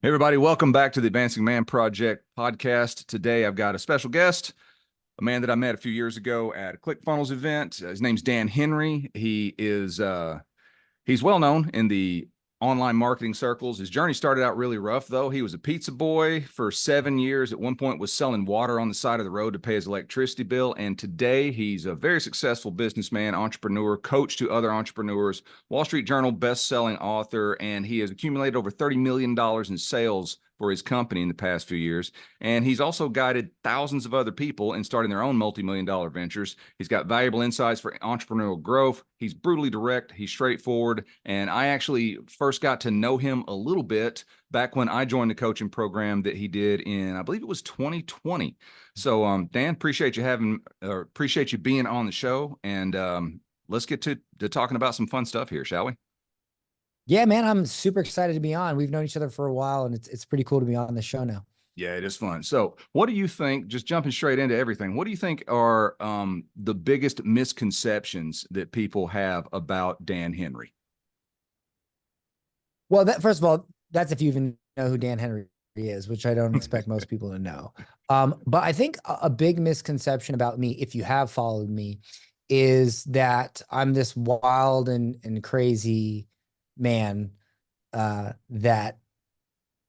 Hey everybody, welcome back to the Advancing Man Project podcast. Today I've got a special guest, a man that I met a few years ago at a ClickFunnels event. His name's Dan Henry. He's well known in the online marketing circles. His journey started out really rough, though. He was a pizza boy for 7 years. At one point, was selling water on the side of the road to pay his electricity bill. And today, he's a very successful businessman, entrepreneur, coach to other entrepreneurs, Wall Street Journal best-selling author, and he has accumulated over $30 million in sales for his company in the past few years. And he's also guided thousands of other people in starting their own multi-million-dollar ventures. He's got valuable insights for entrepreneurial growth. He's brutally direct. He's straightforward. And I actually first got to know him a little bit back when I joined the coaching program that he did in, I believe it was 2020. So, Dan, appreciate you being on the show. And let's get to talking about some fun stuff here, shall we? Yeah, man, I'm super excited to be on. We've known each other for a while, and it's pretty cool to be on the show now. Yeah, it is fun. So, what do you think, just jumping straight into everything, what do you think are the biggest misconceptions that people have about Dan Henry? Well, first of all, that's if you even know who Dan Henry is, which I don't expect most people to know. But I think a big misconception about me, if you have followed me, is that I'm this wild and crazy man that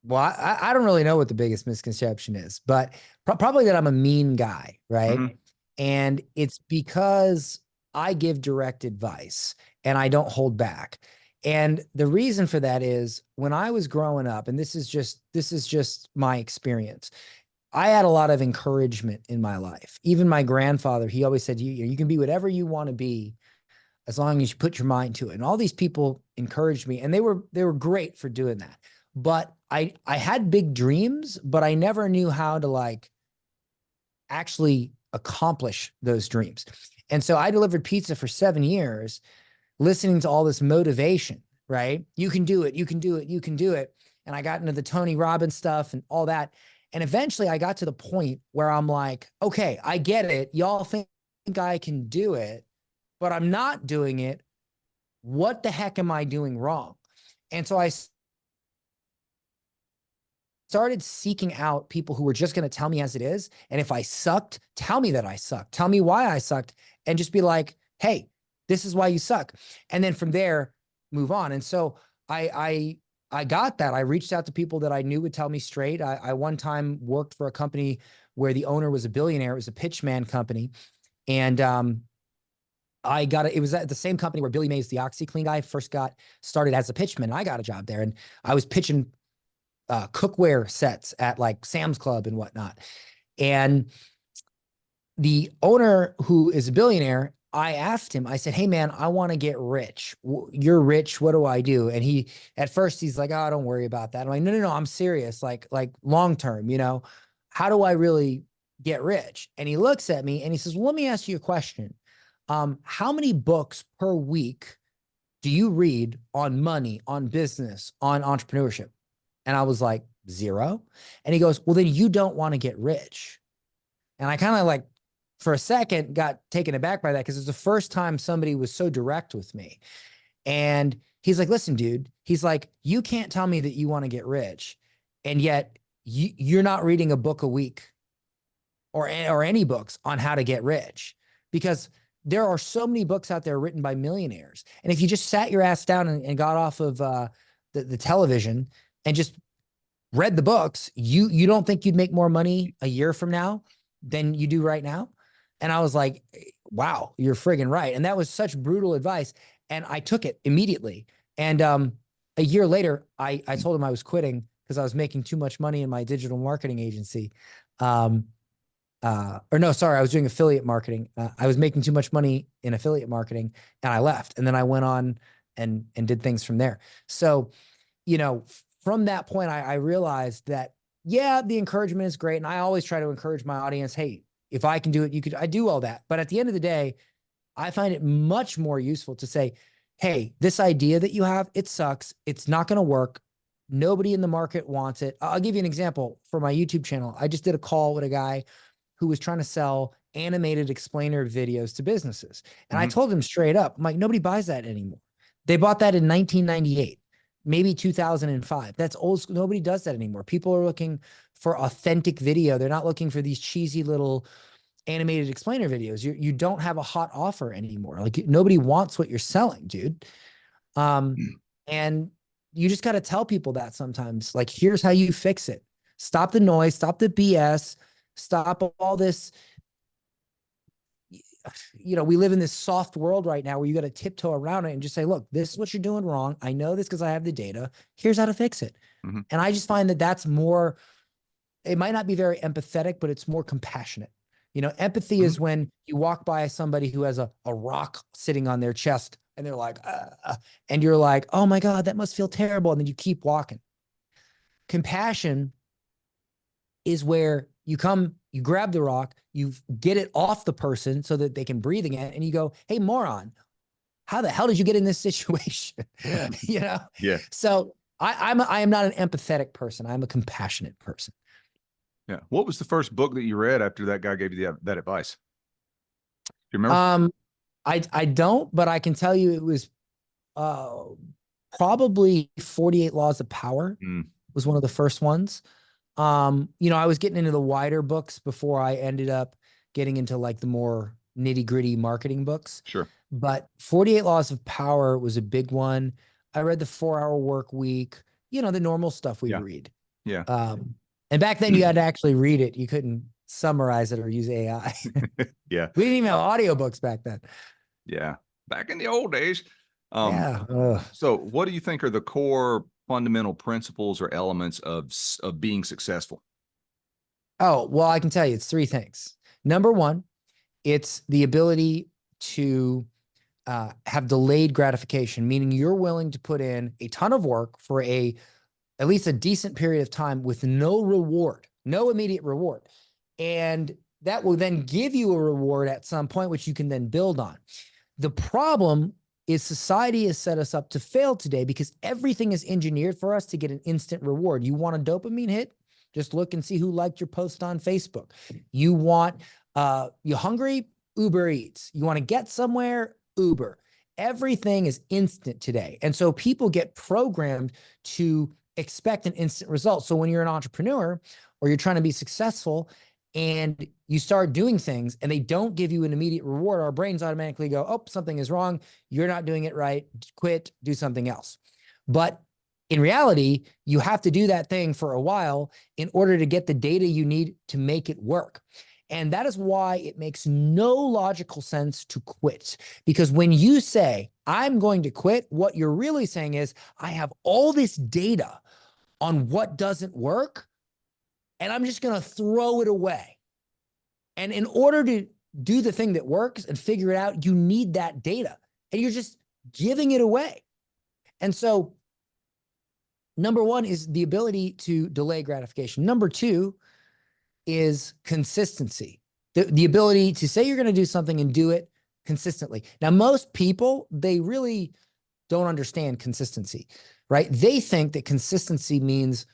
I don't really know what the biggest misconception is, but probably that I'm a mean guy, right? Mm-hmm. And it's because I give direct advice and I don't hold back. And the reason for that is when I was growing up, and this is just my experience, I had a lot of encouragement in my life. Even my grandfather, he always said, you can be whatever you want to be as long as you put your mind to it. And all these people encouraged me, and they were great for doing that. But I had big dreams, but I never knew how to actually accomplish those dreams. And so I delivered pizza for 7 years, listening to all this motivation, right? You can do it, you can do it, you can do it. And I got into the Tony Robbins stuff and all that. And eventually I got to the point where I'm like, okay, I get it. Y'all think I can do it, but I'm not doing it. What the heck am I doing wrong? And so I started seeking out people who were just going to tell me as it is. And if I sucked, tell me that I sucked. Tell me why I sucked, and just be like, hey, this is why you suck. And then from there, move on. And so I got that. I reached out to people that I knew would tell me straight. I one time worked for a company where the owner was a billionaire. It was a pitchman company. And it was at the same company where Billy Mays, the OxyClean guy, first got started as a pitchman. And I got a job there, and I was pitching cookware sets at like Sam's Club and whatnot. And the owner, who is a billionaire, I asked him, I said, hey man, I want to get rich. You're rich. What do I do? And at first he's like, oh, don't worry about that. I'm like, no, I'm serious. Like long-term, how do I really get rich? And he looks at me and he says, well, let me ask you a question. How many books per week do you read on money, on business, on entrepreneurship? And I was like, 0. And he goes, well, then you don't want to get rich. And I kind of for a second got taken aback by that, because it's the first time somebody was so direct with me. And he's like, listen, dude, he's like, you can't tell me that you want to get rich, and yet you're not reading a book a week or any books on how to get rich, because there are so many books out there written by millionaires. And if you just sat your ass down and got off of the television and just read the books, you don't think you'd make more money a year from now than you do right now? And I was like, wow, you're friggin' right. And that was such brutal advice. And I took it immediately. And a year later, I told him I was quitting because I was making too much money in my digital marketing agency. I was doing affiliate marketing. I was making too much money in affiliate marketing, and I left. And then I went on and did things from there. So, from that point, I realized that, yeah, the encouragement is great. And I always try to encourage my audience, hey, if I can do it, I do all that. But at the end of the day, I find it much more useful to say, hey, this idea that you have, it sucks. It's not going to work. Nobody in the market wants it. I'll give you an example for my YouTube channel. I just did a call with a guy who was trying to sell animated explainer videos to businesses. And I told him straight up, I'm like, nobody buys that anymore. They bought that in 1998. maybe 2005. That's old school. Nobody does that anymore. People are looking for authentic video. They're not looking for these cheesy little animated explainer videos. You don't have a hot offer anymore. Like nobody wants what you're selling, dude. And you just got to tell people that sometimes, like, here's how you fix it. Stop the noise, stop the BS, stop all this. You know, we live in this soft world right now where you got to tiptoe around it and just say, look, this is what you're doing wrong. I know this because I have the data. Here's how to fix it. Mhm. And I just find that that's more, it might not be very empathetic, but it's more compassionate. You know, empathy is when you walk by somebody who has a rock sitting on their chest and they're like, and you're like, oh my God, that must feel terrible. And then you keep walking. Compassion is where you come, you grab the rock, you get it off the person so that they can breathe again. And you go, hey, moron, how the hell did you get in this situation? You know? Yeah. So I am not an empathetic person. I'm a compassionate person. Yeah. What was the first book that you read after that guy gave you that advice? Do you remember? I don't, but I can tell you it was probably 48 Laws of Power was one of the first ones. You know, I was getting into the wider books before I ended up getting into like the more nitty-gritty marketing books. Sure. But 48 Laws of Power was a big one. I read the 4-Hour Work Week, you know, the normal stuff we read. Yeah. And back then you had to actually read it. You couldn't summarize it or use AI. Yeah. We didn't even have audiobooks back then. Yeah. Back in the old days. Yeah. So what do you think are the core fundamental principles or elements of being successful? Oh, well, I can tell you it's 3 things. Number 1, it's the ability to have delayed gratification, meaning you're willing to put in a ton of work for at least a decent period of time with no reward, no immediate reward. And that will then give you a reward at some point, which you can then build on. The problem is society has set us up to fail today because everything is engineered for us to get an instant reward. You want a dopamine hit? Just look and see who liked your post on Facebook. You want, you hungry? Uber Eats. You want to get somewhere? Uber. Everything is instant today. And so people get programmed to expect an instant result. So when you're an entrepreneur or you're trying to be successful and you start doing things and they don't give you an immediate reward, our brains automatically go, oh, something is wrong. You're not doing it right. Quit, do something else. But in reality, you have to do that thing for a while in order to get the data you need to make it work. And that is why it makes no logical sense to quit. Because when you say, I'm going to quit, what you're really saying is, I have all this data on what doesn't work, and I'm just going to throw it away. And in order to do the thing that works and figure it out, you need that data. And you're just giving it away. And so, number 1 is the ability to delay gratification. Number 2 is consistency. The ability to say you're going to do something and do it consistently. Now, most people, they really don't understand consistency, right? They think that consistency means,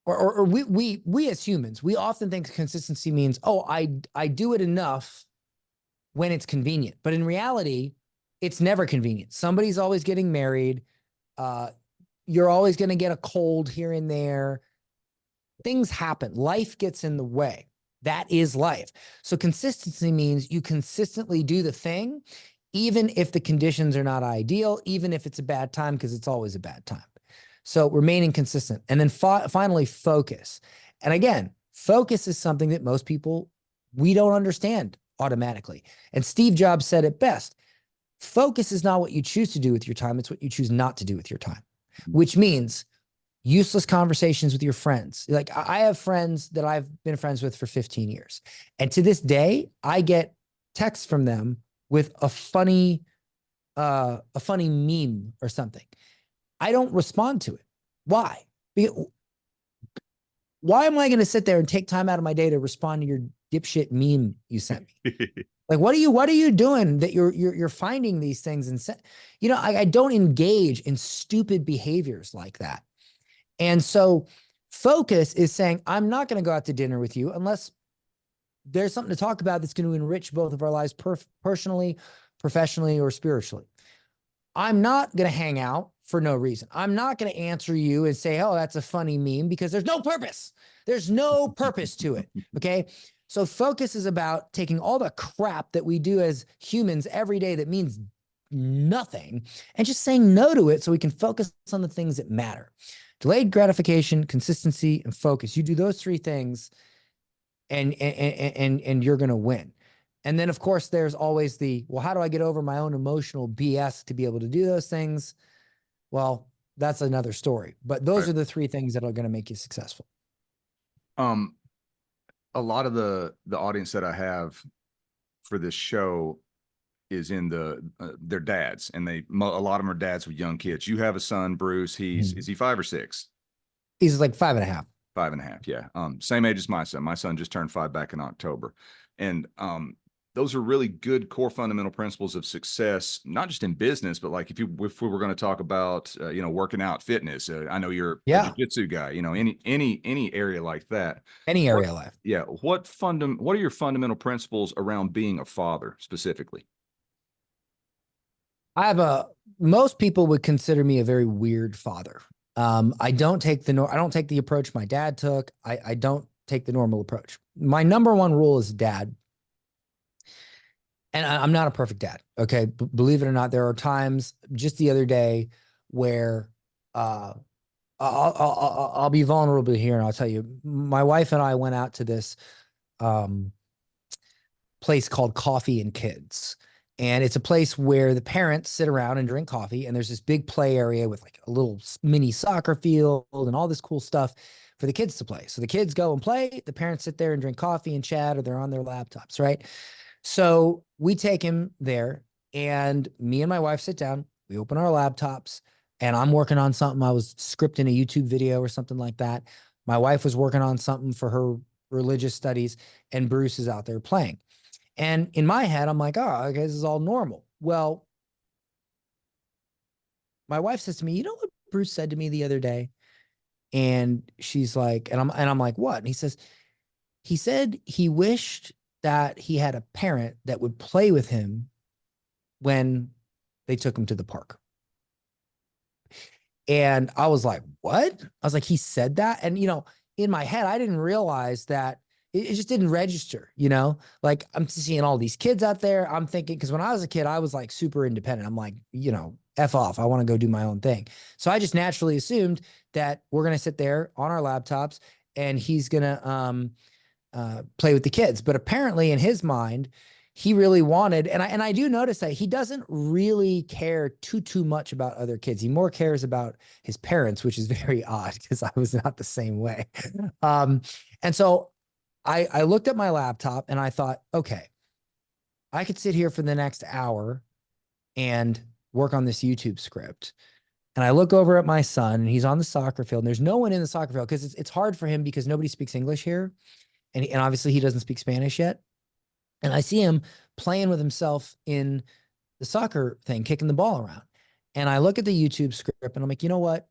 or we as humans, we often think consistency means, oh, I do it enough when it's convenient. But in reality, it's never convenient. Somebody's always getting married. You're always going to get a cold here and there. Things happen. Life gets in the way. That is life. So consistency means you consistently do the thing, even if the conditions are not ideal, even if it's a bad time, because it's always a bad time. So remaining consistent. And then finally, focus. And again, focus is something that most people, we don't understand automatically. And Steve Jobs said it best. Focus is not what you choose to do with your time. It's what you choose not to do with your time, which means useless conversations with your friends. Like I have friends that I've been friends with for 15 years. And to this day, I get texts from them with a funny meme or something. I don't respond to it. Why? Why am I going to sit there and take time out of my day to respond to your dipshit meme you sent me? Like, what are you doing that you're finding these things? And you know, I don't engage in stupid behaviors like that. And so focus is saying, I'm not going to go out to dinner with you unless there's something to talk about that's going to enrich both of our lives personally, professionally, or spiritually. I'm not going to hang out for no reason. I'm not going to answer you and say, oh, that's a funny meme, because there's no purpose. There's no purpose to it. Okay. So focus is about taking all the crap that we do as humans every day that means nothing and just saying no to it so we can focus on the things that matter. Delayed gratification, consistency, and focus. You do those three things and you're going to win. And then of course there's always the, well, how do I get over my own emotional BS to be able to do those things? Well, that's another story, but those are the three things that are going to make you successful. A lot of the audience that I have for this show is in their dads, and a lot of them are dads with young kids. You have a son, Bruce. Is he 5 or 6? He's like 5.5. 5.5. Yeah. Same age as my son. My son just turned 5 back in October. And those are really good core fundamental principles of success, not just in business, but like if we were going to talk about, working out, fitness, I know you're a jiu-jitsu guy, any area like that. Any area of life. Yeah. What are your fundamental principles around being a father specifically? Most people would consider me a very weird father. I don't take the approach my dad took. I don't take the normal approach. My number one rule as dad, and I'm not a perfect dad. Okay. Believe it or not, there are times, just the other day, where I'll be vulnerable here, and I'll tell you, my wife and I went out to this place called Coffee and Kids. And it's a place where the parents sit around and drink coffee. And there's this big play area with like a little mini soccer field and all this cool stuff for the kids to play. So the kids go and play. The parents sit there and drink coffee and chat, or they're on their laptops, right? So we take him there, and me and my wife sit down. We open our laptops, and I'm working on something. I was scripting a YouTube video or something like that. My wife was working on something for her religious studies, and Bruce is out there playing. And in my head, I'm like, oh, okay, this is all normal. Well, my wife says to me, you know what Bruce said to me the other day? And she's like, and I'm like, what? And he said he wished that he had a parent that would play with him when they took him to the park. And I was like, what? I was like, he said that? And, in my head, I didn't realize that it just didn't register, like I'm seeing all these kids out there. I'm thinking, because when I was a kid, I was like super independent. I'm like, F off. I want to go do my own thing. So I just naturally assumed that we're going to sit there on our laptops and he's going to play with the kids. But apparently in his mind, he really wanted, and I do notice that he doesn't really care too much about other kids. He more cares about his parents, which is very odd because I was not the same way. And so I looked at my laptop and I thought, okay, I could sit here for the next hour and work on this YouTube script. And I look over at my son, and he's on the soccer field, and there's no one in the soccer field because it's hard for him because nobody speaks English here. And obviously he doesn't speak Spanish yet. And I see him playing with himself in the soccer thing, kicking the ball around. And I look at the YouTube script and I'm like, you know what?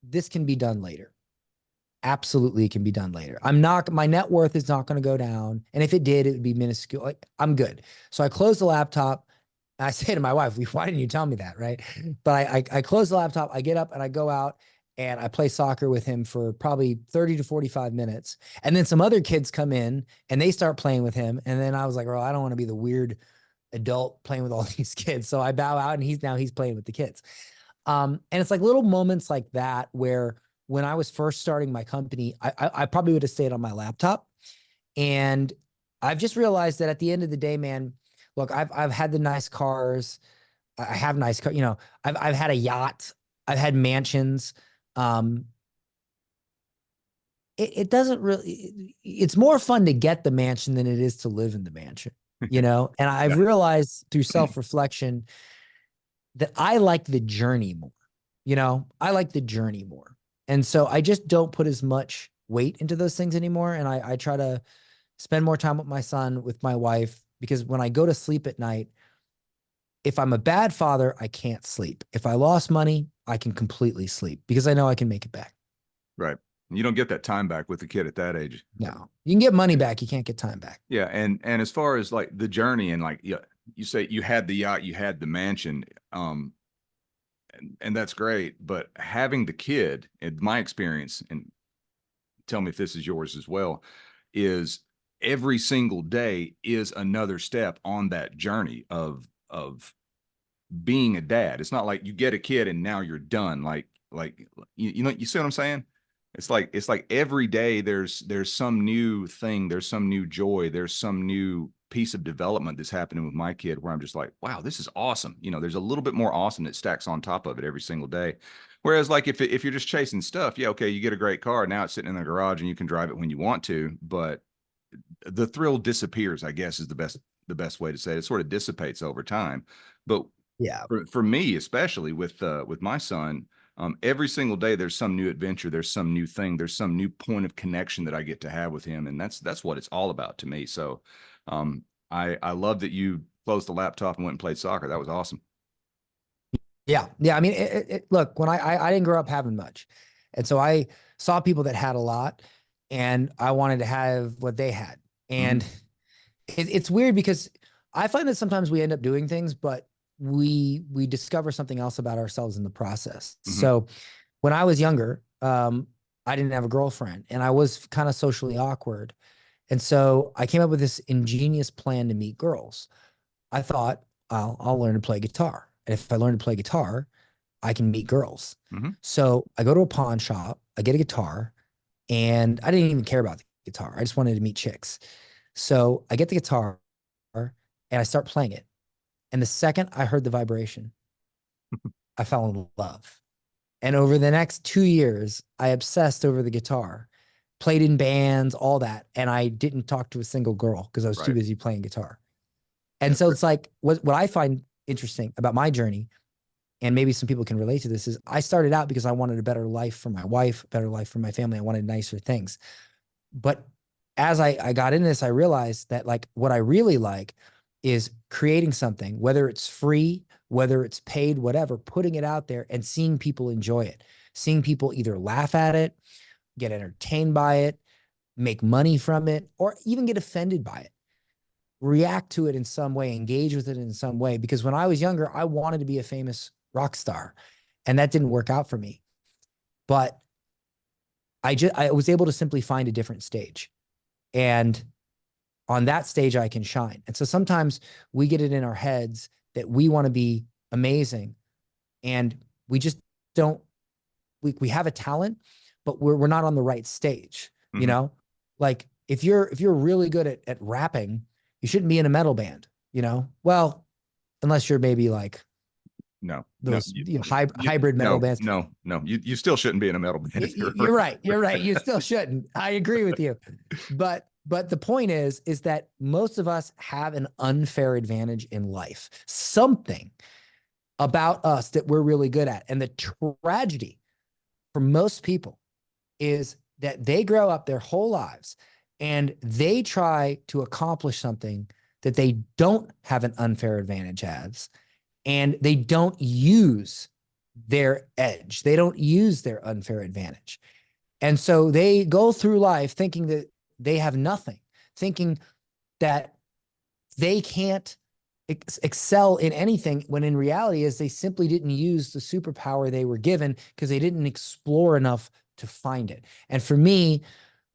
This can be done later. Absolutely can be done later. My net worth is not going to go down. And if it did, it would be minuscule. Like, I'm good. So I close the laptop. I say to my wife, why didn't you tell me that? Right. But I close the laptop, I get up and I go out and I play soccer with him for probably 30 to 45 minutes. And then some other kids come in and they start playing with him. And then I was like, oh, I don't want to be the weird adult playing with all these kids. So I bow out and he's playing with the kids. And it's like little moments like that where when I was first starting my company, I probably would have stayed on my laptop. And I've just realized that at the end of the day, man, look, I've had the nice cars. I have nice cars, I've had a yacht. I've had mansions. It doesn't really, it's more fun to get the mansion than it is to live in the mansion, and I've realized through self-reflection that I like the journey more, I like the journey more. And so I just don't put as much weight into those things anymore. And I try to spend more time with my son, with my wife, because when I go to sleep at night, if I'm a bad father, I can't sleep. If I lost money, I can completely sleep because I know I can make it back. Right. You don't get that time back with the kid at that age. No, you can get money back. You can't get time back. Yeah. And as far as like the journey and like, you say you had the yacht, you had the mansion. and that's great. But having the kid, in my experience, and tell me if this is yours as well, is every single day is another step on that journey of being a dad. It's not like you get a kid and now you're done. Like you know, you see what I'm saying? It's like every day there's some new thing, there's some new joy, there's some new piece of development that's happening with my kid where I'm just like, wow, this is awesome. You know, there's a little bit more awesome that stacks on top of it every single day. Whereas like if you're just chasing stuff, yeah, okay, you get a great car, now it's sitting in the garage and you can drive it when you want to, but the thrill disappears, I guess is the best way to say it. It sort of dissipates over time. But Yeah. for me, especially with my son, every single day there's some new adventure, there's some new thing, there's some new point of connection that I get to have with him, and that's what it's all about to me. So, I love that you closed the laptop and went and played soccer. That was awesome. Yeah. Yeah. I mean, look, when I didn't grow up having much. And so I saw people that had a lot and I wanted to have what they had. And Mm-hmm. it's weird because I find that sometimes we end up doing things, but we discover something else about ourselves in the process. Mm-hmm. So when I was younger, I didn't have a girlfriend and I was kind of socially awkward. And so I came up with this ingenious plan to meet girls. I thought I'll learn to play guitar. And if I learn to play guitar, I can meet girls. Mm-hmm. So I go to a pawn shop, I get a guitar, and I didn't even care about the guitar. I just wanted to meet chicks. So I get the guitar and I start playing it. And the second I heard the vibration, I fell in love. And over the next 2 years, I obsessed over the guitar, played in bands, all that. And I didn't talk to a single girl because I was too Right. busy playing guitar. And so it's like what I find interesting about my journey, and maybe some people can relate to this, is I started out because I wanted a better life for my wife, a better life for my family. I wanted nicer things. But as I got into this, I realized that like what I really like is creating something, whether it's free, whether it's paid, whatever, putting it out there and seeing people enjoy it, seeing people either laugh at it, get entertained by it, make money from it, or even get offended by it, react to it in some way, engage with it in some way. Because when I was younger, I wanted to be a famous rock star and that didn't work out for me. But I was able to simply find a different stage. And on that stage, I can shine. And so sometimes we get it in our heads that we want to be amazing and we just don't, we have a talent, but we're not on the right stage, you Mm-hmm. know? Like if you're really good at rapping, you shouldn't be in a metal band, you know? Well, unless you're maybe like No, no, those hybrid metal bands. no. You still shouldn't be in a metal band if you're. You're right. You're right. You still shouldn't. I agree with you. But the point is that most of us have an unfair advantage in life. Something about us that we're really good at. And the tragedy for most people is that they grow up their whole lives and they try to accomplish something that they don't have an unfair advantage as, and they don't use their edge. They don't use their unfair advantage. And so they go through life thinking that they have nothing, thinking that they can't excel in anything, when in reality is they simply didn't use the superpower they were given because they didn't explore enough to find it. And for me,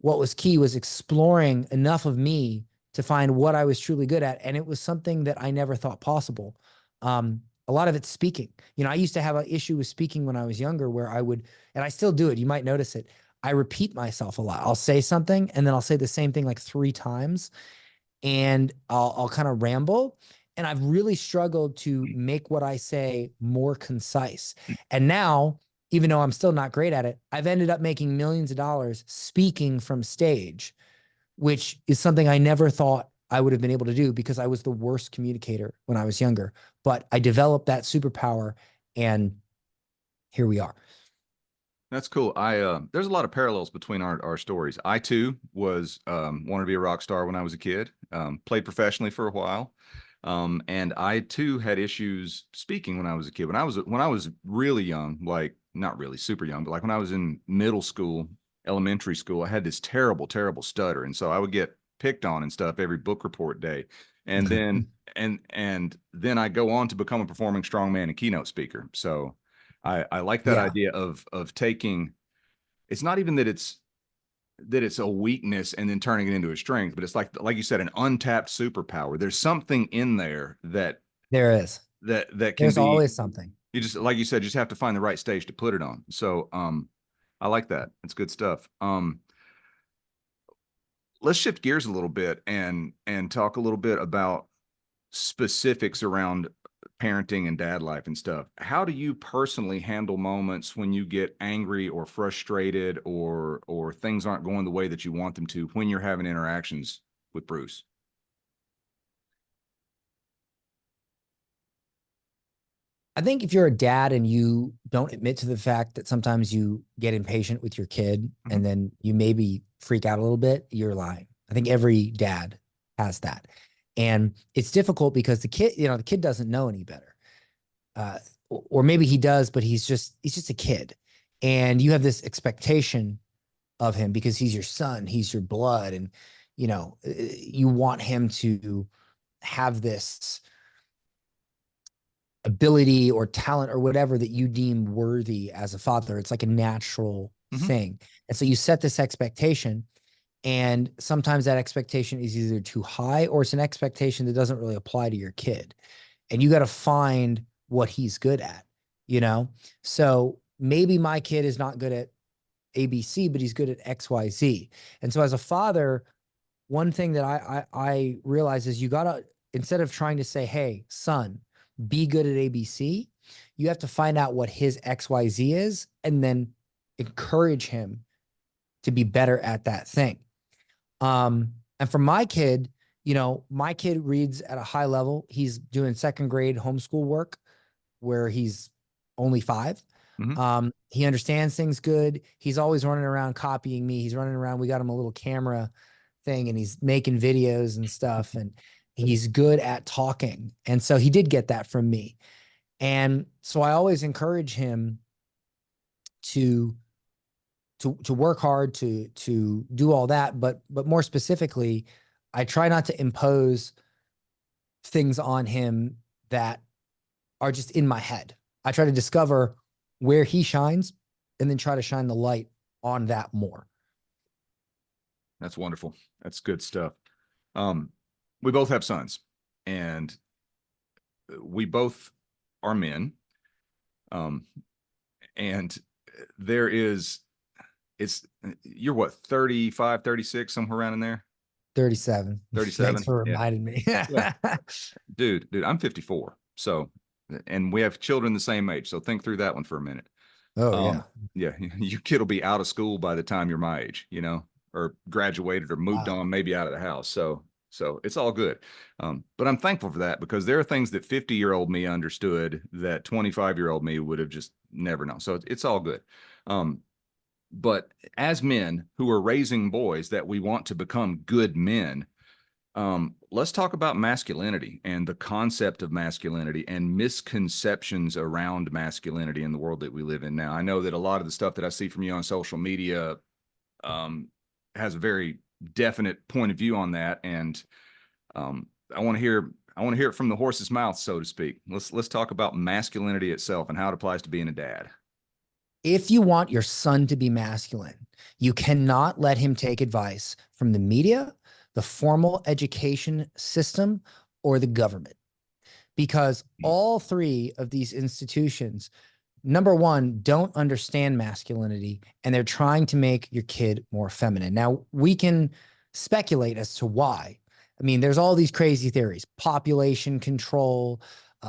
what was key was exploring enough of me to find what I was truly good at. And it was something that I never thought possible. A lot of it's speaking. You know, I used to have an issue with speaking when I was younger where I would, and I still do it. You might notice it. I repeat myself a lot. I'll say something and then I'll say the same thing like 3 times and I'll kind of ramble. And I've really struggled to make what I say more concise. And now, even though I'm still not great at it, I've ended up making millions of dollars speaking from stage, which is something I never thought I would have been able to do because I was the worst communicator when I was younger. But I developed that superpower and here we are. That's cool. There's a lot of parallels between our stories. I too was wanted to be a rock star when I was a kid. Played professionally for a while. And I too had issues speaking when I was a kid. When I was really young, like not really super young, but like when I was in middle school, elementary school, I had this terrible stutter. And so I would get picked on and stuff every book report day. And then and then I go on to become a performing strongman and keynote speaker. So I like that Yeah, idea of taking, it's not even that it's a weakness and then turning it into a strength, but it's like you said, an untapped superpower. There's something in there there is. that can There's be, always something. you just, like you said, just have to find the right stage to put it on. So I like that. It's good stuff. Let's shift gears a little bit and talk a little bit about specifics around parenting and dad life and stuff. How do you personally handle moments when you get angry or frustrated or things aren't going the way that you want them to when you're having interactions with Bruce? I think if you're a dad and you don't admit to the fact that sometimes you get impatient with your kid Mhm. and then you maybe freak out a little bit, you're lying. I think every dad has that. And it's difficult because the kid doesn't know any better. Uh, or maybe he does, but he's just a kid. And you have this expectation of him because he's your son, he's your blood, and you want him to have this ability or talent or whatever that you deem worthy as a father. It's like a natural Mhm. thing. And so you set this expectation, and sometimes that expectation is either too high or it's an expectation that doesn't really apply to your kid. And you got to find what he's good at, you know? So maybe my kid is not good at ABC, but he's good at XYZ. And so as a father, one thing that I realize is you gotta, instead of trying to say, hey, son, be good at ABC, you have to find out what his XYZ is and then encourage him to be better at that thing. And for my kid, my kid reads at a high level. He's doing second grade homeschool work where he's only 5. Mhm. He understands things good. He's always running around copying me. He's running around. We got him a little camera thing and he's making videos and stuff. And he's good at talking. And so he did get that from me. And so I always encourage him to to work hard, to do all that. But more specifically, I try not to impose things on him that are just in my head. I try to discover where he shines and then try to shine the light on that more. That's wonderful. That's good stuff. Um, we both have sons, and we both are men. Um, and there is, it's, you're what, 35, 36, somewhere around in there? 37. Thanks 37. for Yeah. reminding me. Yeah. Dude, I'm 54. So, and we have children the same age. So think through that one for a minute. Oh Um, yeah. yeah, your kid will be out of school by the time you're my age, or graduated or moved Wow. on, maybe out of the house. So it's all good. But I'm thankful for that because there are things that 50-year-old me understood that 25-year-old me would have just never known. So it's all good. But as men who are raising boys that we want to become good men, let's talk about masculinity and the concept of masculinity and misconceptions around masculinity in the world that we live in now. I know that a lot of the stuff that I see from you on social media um, has a very definite point of view on that, and I want to hear. I want to hear it from the horse's mouth, so to speak. Let's talk about masculinity itself and how it applies to being a dad. If you want your son to be masculine, you cannot let him take advice from the media, the formal education system, or the government, because all three of these institutions, number one, don't understand masculinity and they're trying to make your kid more feminine. Now, we can speculate as to why. I mean, there's all these crazy theories: population control,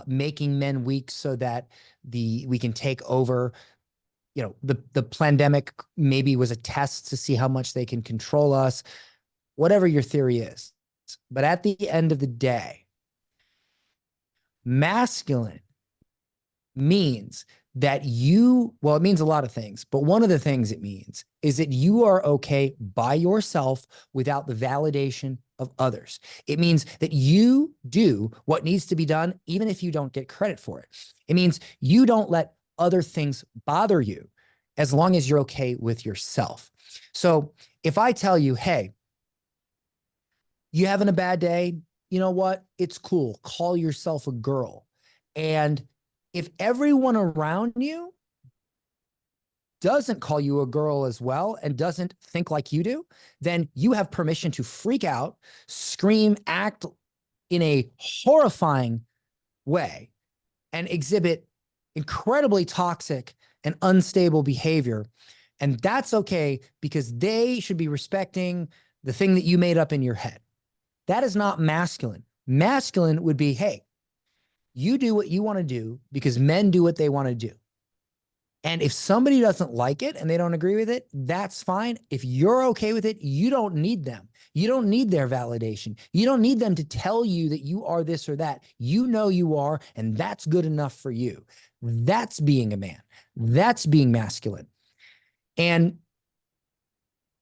making men weak so that we can take over. The pandemic maybe was a test to see how much they can control us, whatever your theory is. But at the end of the day, masculine means that well, it means a lot of things, but one of the things it means is that you are okay by yourself without the validation of others. It means that you do what needs to be done, even if you don't get credit for it. It means you don't let other things bother you as long as you're okay with yourself. So if I tell you, hey, you having a bad day? You know what? It's cool. Call yourself a girl. And if everyone around you doesn't call you a girl as well and doesn't think like you do, then you have permission to freak out, scream, act in a horrifying way, and exhibit incredibly toxic and unstable behavior. And that's okay, because they should be respecting the thing that you made up in your head. That is not masculine. Masculine would be, hey, you do what you want to do because men do what they want to do. And if somebody doesn't like it and they don't agree with it, that's fine. If you're okay with it, you don't need them. You don't need their validation. You don't need them to tell you that you are this or that. You know you are, and that's good enough for you. That's being a man. That's being masculine. And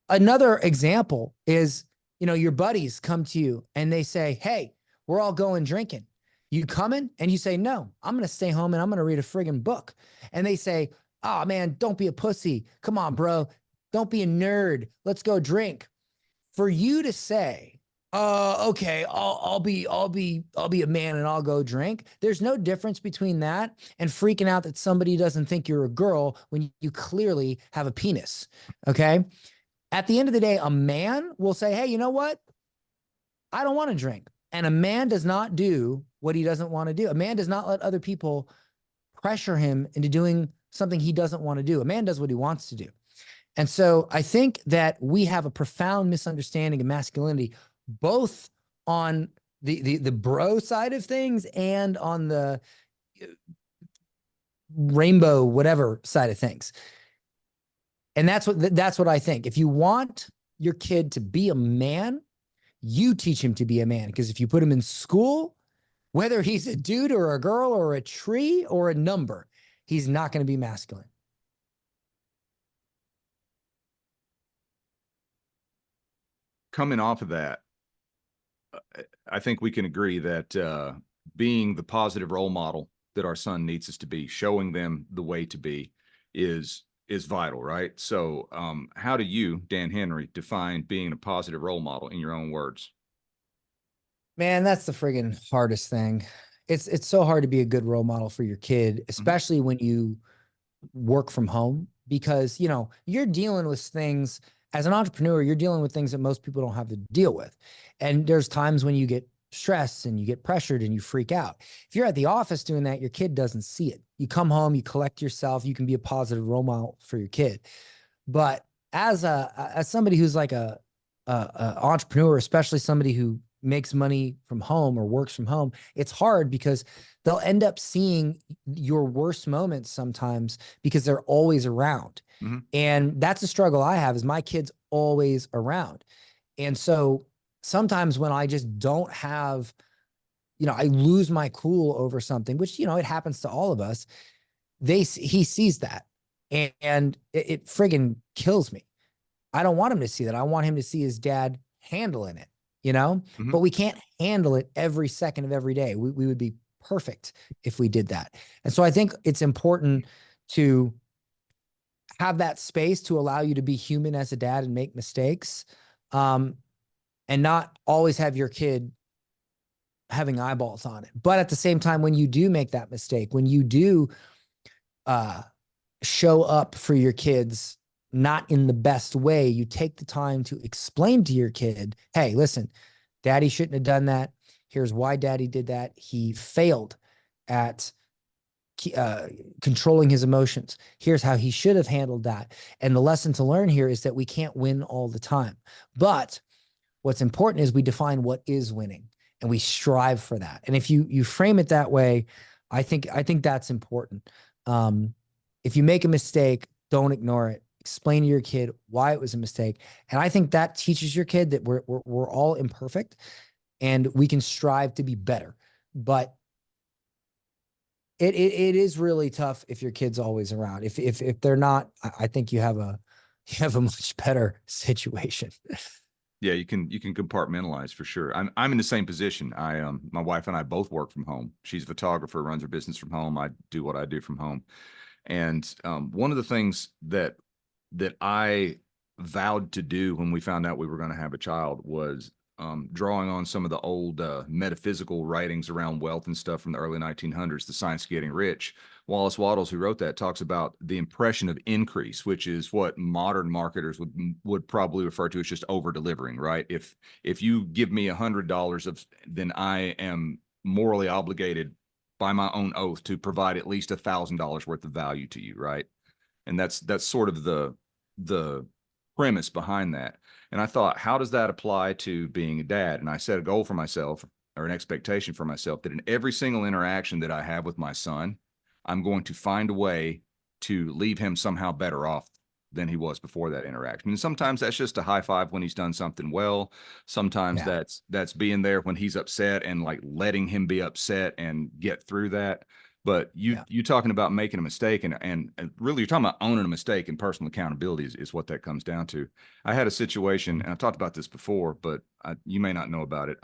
another example is, your buddies come to you and they say, hey, we're all going drinking. You coming? And you say, no, I'm going to stay home and I'm going to read a friggin' book. And they say, oh man, don't be a pussy. Come on, bro. Don't be a nerd. Let's go drink. For you to say, okay, I'll be a man and I'll go drink. There's no difference between that and freaking out that somebody doesn't think you're a girl when you clearly have a penis. Okay. At the end of the day, a man will say, hey, you know what? I don't want to drink. And a man does not do what he doesn't want to do. A man does not let other people pressure him into doing something he doesn't want to do. A man does what he wants to do. And so I think that we have a profound misunderstanding of masculinity, both on the bro side of things and on the rainbow whatever side of things. And that's what I think. If you want your kid to be a man, you teach him to be a man. Because if you put him in school, whether he's a dude or a girl or a tree or a number, he's not going to be masculine. Coming off of that, I think we can agree that being the positive role model that our son needs us to be, showing them the way to be, is vital, right? So how do you, Dan Henry, define being a positive role model in your own words? Man, that's the friggin' hardest thing. It's so hard to be a good role model for your kid, especially when you work from home, because you're dealing with things as an entrepreneur. You're dealing with things that most people don't have to deal with, and there's times when you get stressed and you get pressured and you freak out. If you're at the office doing that, your kid doesn't see it. You come home, you collect yourself, you can be a positive role model for your kid. But as somebody who's like a entrepreneur, especially somebody who makes money from home or works from home, it's hard because they'll end up seeing your worst moments sometimes because they're always around. Mm-hmm. And that's a struggle I have, is my kid's always around. And so sometimes when I just don't have, I lose my cool over something, which, it happens to all of us. He sees that, and it friggin' kills me. I don't want him to see that. I want him to see his dad handling it, Mm-hmm. but we can't handle it every second of every day. We would be perfect if we did that. And so I think it's important to have that space to allow you to be human as a dad and make mistakes, and not always have your kid having eyeballs on it. But at the same time, when you do make that mistake, when you do show up for your kids not in the best way, you take the time to explain to your kid, hey, listen, daddy shouldn't have done that. Here's why daddy did that. He failed at controlling his emotions. Here's how he should have handled that. And the lesson to learn here is that we can't win all the time. But what's important is we define what is winning and we strive for that. And if you frame it that way, I think that's important. If you make a mistake, don't ignore it. Explain to your kid why it was a mistake. And I think that teaches your kid that we're all imperfect and we can strive to be better. But it is really tough if your kid's always around. If they're not, I think you have a much better situation. Yeah, you can compartmentalize for sure. I'm in the same position. My wife and I both work from home. She's a photographer, runs her business from home. I do what I do from home. And one of the things that I vowed to do when we found out we were going to have a child was drawing on some of the old metaphysical writings around wealth and stuff from the early 1900s, The Science of Getting Rich. Wallace Wattles, who wrote that, talks about the impression of increase, which is what modern marketers would probably refer to as just over delivering, right? If you give me $100 then I am morally obligated by my own oath to provide at least $1,000 worth of value to you, right? And that's sort of the premise behind that. And I thought, how does that apply to being a dad? And I set a goal for myself, or an expectation for myself, that in every single interaction that I have with my son, I'm going to find a way to leave him somehow better off than he was before that interaction. And sometimes that's just a high five when he's done something well. Sometimes Yeah. that's being there when he's upset and like letting him be upset and get through that. But Yeah. you talking about making a mistake and really you're talking about owning a mistake, and personal accountability is what that comes down to. I had a situation, and I've talked about this before, but you may not know about it.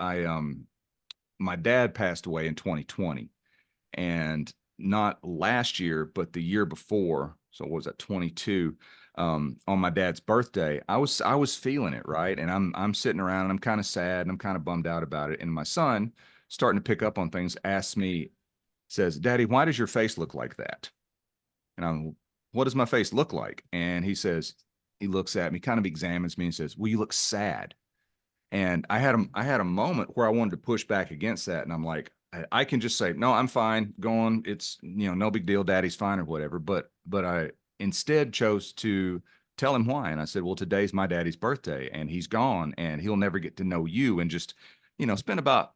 My dad passed away in 2020, and not last year, but the year before. So what was that, 22? On my dad's birthday, I was feeling it, right? And I'm sitting around and I'm kind of sad and I'm kind of bummed out about it. And my son, starting to pick up on things, asks me, says, "Daddy, why does your face look like that?" And I'm, "What does my face look like?" And he says, he looks at me, kind of examines me and says, "Well, you look sad." And I had a moment where I wanted to push back against that. And I'm like, I can just say, "No, I'm fine. Go on. It's, no big deal. Daddy's fine," or whatever. But I instead chose to tell him why. And I said, "Well, today's my daddy's birthday and he's gone and he'll never get to know you." And just, spend about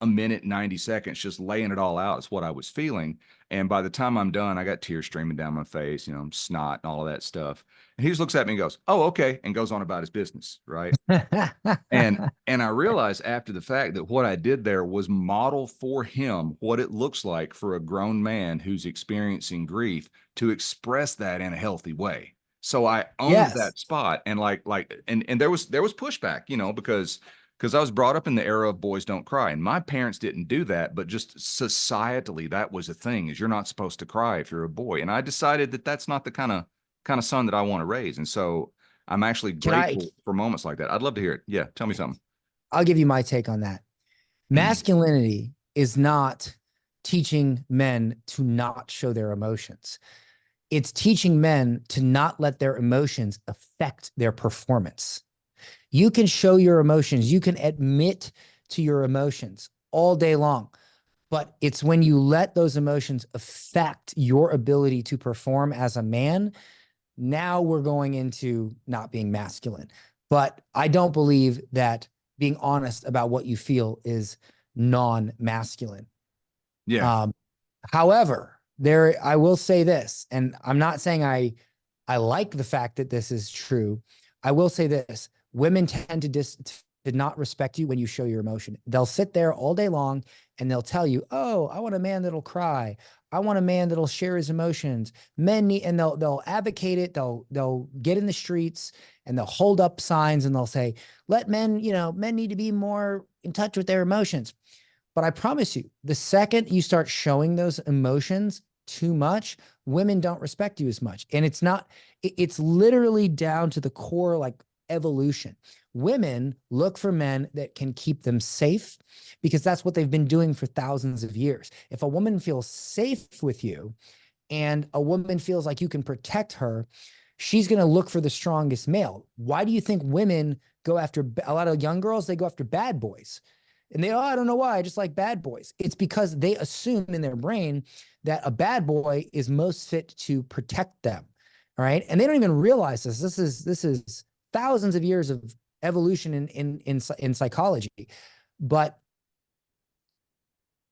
a minute, 90 seconds, just laying it all out is what I was feeling. And by the time I'm done, I got tears streaming down my face, snot and all of that stuff. And he just looks at me and goes, "Oh, okay," and goes on about his business. Right. And I realized after the fact that what I did there was model for him what it looks like for a grown man who's experiencing grief to express that in a healthy way. So I owned Yes. that spot, and and there was pushback, because I was brought up in the era of boys don't cry, and my parents didn't do that, but just societally that was a thing, is you're not supposed to cry if you're a boy. And I decided that that's not the kind of son that I want to raise. And so I'm actually Can I, grateful for moments like that. I'd love to hear it. Yeah, tell me something. I'll give you my take on that. Masculinity is not teaching men to not show their emotions. It's teaching men to not let their emotions affect their performance. You can show your emotions, you can admit to your emotions all day long, but it's when you let those emotions affect your ability to perform as a man. Now we're going into not being masculine. But I don't believe that being honest about what you feel is non-masculine. Yeah. Um, However, I will say this, and I'm not saying I like the fact that this is true. I will say this: women tend to not respect you when you show your emotion. They'll sit there all day long and they'll tell you, "Oh, I want a man that'll cry. I want a man that'll share his emotions." Men need, and they'll advocate it. They'll get in the streets and they'll hold up signs and they'll say, "Let men, men need to be more in touch with their emotions." But I promise you, the second you start showing those emotions too much, women don't respect you as much. And it's literally down to the core, like evolution. Women look for men that can keep them safe because that's what they've been doing for thousands of years. If a woman feels safe with you and a woman feels like you can protect her, she's going to look for the strongest male. Why do you think women go after a lot of young girls? They go after bad boys. And I don't know why, I just like bad boys. It's because they assume in their brain that a bad boy is most fit to protect them. All right. And they don't even realize this. This is thousands of years of evolution in psychology. But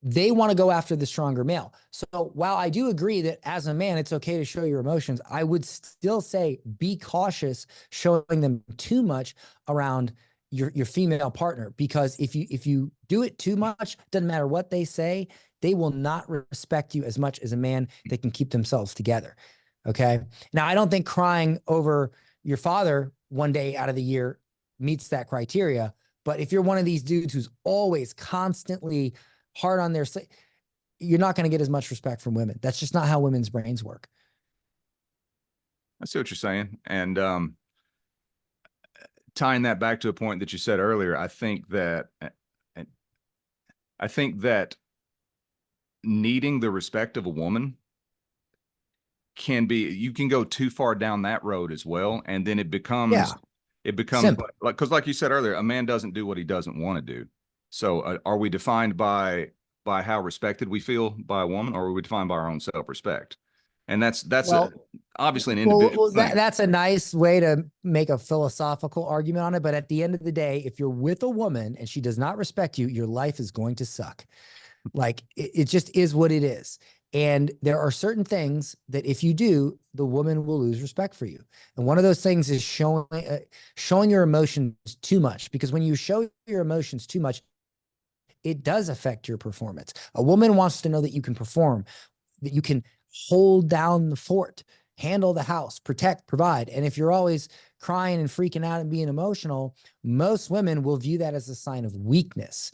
they want to go after the stronger male. So while I do agree that as a man, it's okay to show your emotions, I would still say be cautious showing them too much around your female partner, because if you do it too much, doesn't matter what they say, they will not respect you as much as a man that can keep themselves together. Okay. Now, I don't think crying over your father one day out of the year meets that criteria. But if you're one of these dudes who's always constantly hard on their, you're not going to get as much respect from women. That's just not how women's brains work. I see what you're saying. And tying that back to a point that you said earlier, I think that needing the respect of a woman can be, you can go too far down that road as well, and then Yeah, it becomes simple. like, because like you said earlier, a man doesn't do what he doesn't want to do. So are we defined by how respected we feel by a woman, or are we defined by our own self-respect? And Well, obviously an well, individual well thing. that's a nice way to make a philosophical argument on it. But at the end of the day, if you're with a woman and she does not respect you, your life is going to suck. Like it just is what it is. And there are certain things that if you do, the woman will lose respect for you. And one of those things is showing your emotions too much, because when you show your emotions too much, it does affect your performance. A woman wants to know that you can perform, that you can hold down the fort, handle the house, protect, provide. And if you're always crying and freaking out and being emotional, most women will view that as a sign of weakness.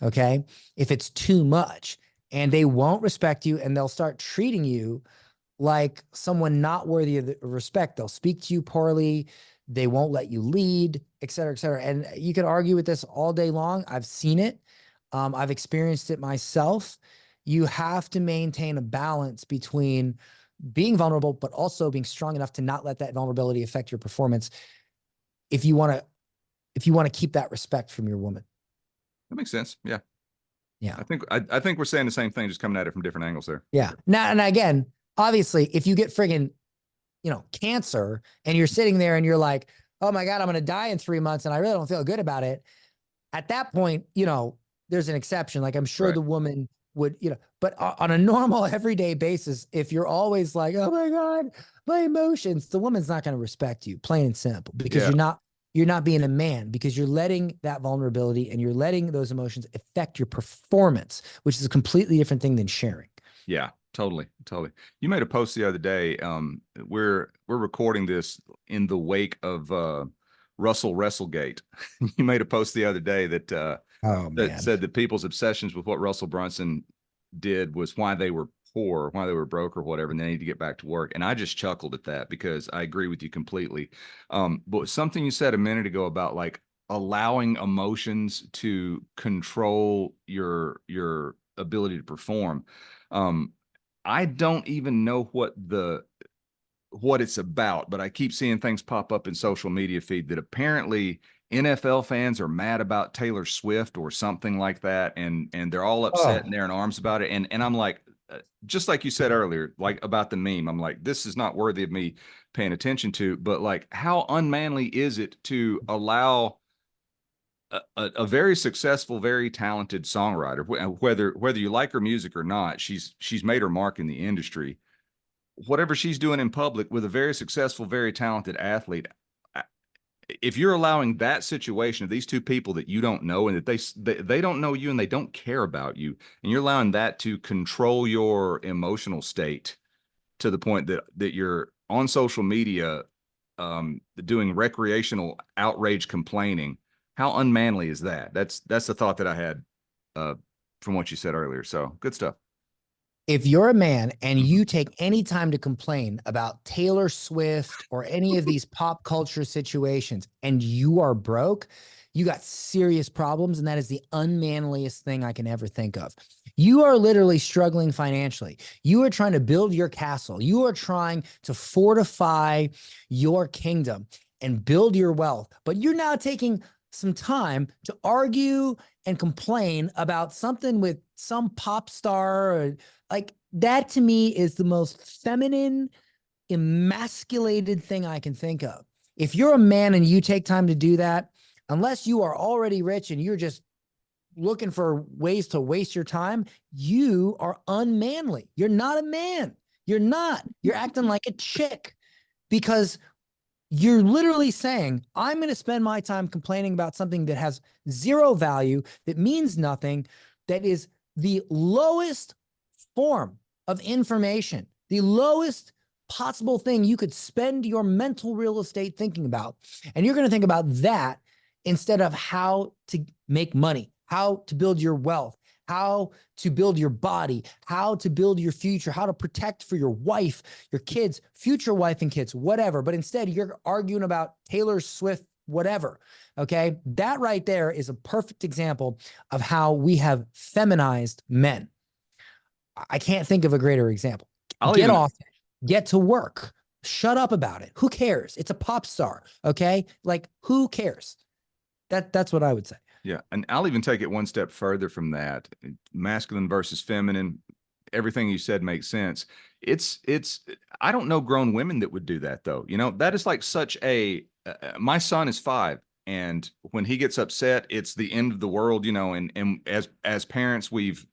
Okay. If it's too much, and they won't respect you, and they'll start treating you like someone not worthy of the respect. They'll speak to you poorly. They won't let you lead, et cetera, et cetera. And you can argue with this all day long. I've seen it. I've experienced it myself. You have to maintain a balance between being vulnerable, but also being strong enough to not let that vulnerability affect your performance. If you want to keep that respect from your woman. That makes sense. Yeah. Yeah. I think we're saying the same thing, just coming at it from different angles there. Yeah. Now, and again, obviously, if you get friggin', cancer, and you're sitting there and you're like, oh my God, I'm going to die in 3 months and I really don't feel good about it. At that point, there's an exception. Like I'm sure Right. the woman would, but on a normal everyday basis, if you're always like, oh my God, my emotions, the woman's not going to respect you, plain and simple, because Yeah. you're not being a man, because you're letting that vulnerability and you're letting those emotions affect your performance, which is a completely different thing than sharing. Yeah, totally, totally. You made a post the other day. We're recording this in the wake of Russell Wrestlegate. You made a post the other day Oh that man. said that people's obsessions with what Russell Brunson did was why they were poor, why they were broke or whatever, and they need to get back to work. And I just chuckled at that because I agree with you completely. But something you said a minute ago about like allowing emotions to control your ability to perform. Um, I don't even know what it's about, but I keep seeing things pop up in social media feed that apparently NFL fans are mad about Taylor Swift or something like that, and they're all upset and Oh, they're in arms about it. And I'm like, just like you said earlier, like about the meme, I'm like, this is not worthy of me paying attention to. But like, how unmanly is it to allow a very successful, very talented songwriter, whether you like her music or not, she's made her mark in the industry. Whatever she's doing in public with a very successful, very talented athlete, if you're allowing that situation of these two people that you don't know and that they don't know you and they don't care about you, and you're allowing that to control your emotional state to the point that you're on social media doing recreational outrage complaining, how unmanly is that? That's the thought that I had uh, from what you said earlier. So good stuff. if you're a man and Mhm. you take any time to complain about Taylor Swift or any of these pop culture situations and you are broke, you got serious problems. And that is the unmanliest thing I can ever think of. You are literally struggling financially. You are trying to build your castle. You are trying to fortify your kingdom and build your wealth. But you're now taking some time to argue and complain about something with some pop star. Or, like, that to me is the most feminine, emasculated thing I can think of. If you're a man and you take time to do that, unless you are already rich and you're just looking for ways to waste your time, you are unmanly. You're not a man. You're not. You're acting like a chick, because you're literally saying, I'm going to spend my time complaining about something that has zero value, that means nothing, that is the lowest form of information, the lowest possible thing you could spend your mental real estate thinking about. And you're going to think about that instead of how to make money, how to build your wealth, how to build your body, how to build your future, how to protect for your wife, your kids, future wife and kids, whatever. But instead, you're arguing about Taylor Swift whatever. Okay. That right there is a perfect example of how we have feminized men. I can't think of a greater example. I'll Get even off, get to work, shut up about it. Who cares? It's a pop star. Okay. Like, who cares? That's what I would say. Yeah, and I'll even take it one step further from that. Masculine versus feminine, everything you said makes sense. It's I don't know grown women that would do that though. You know, that is like such a my son is 5, and when he gets upset, it's the end of the world, you know, and as parents, we've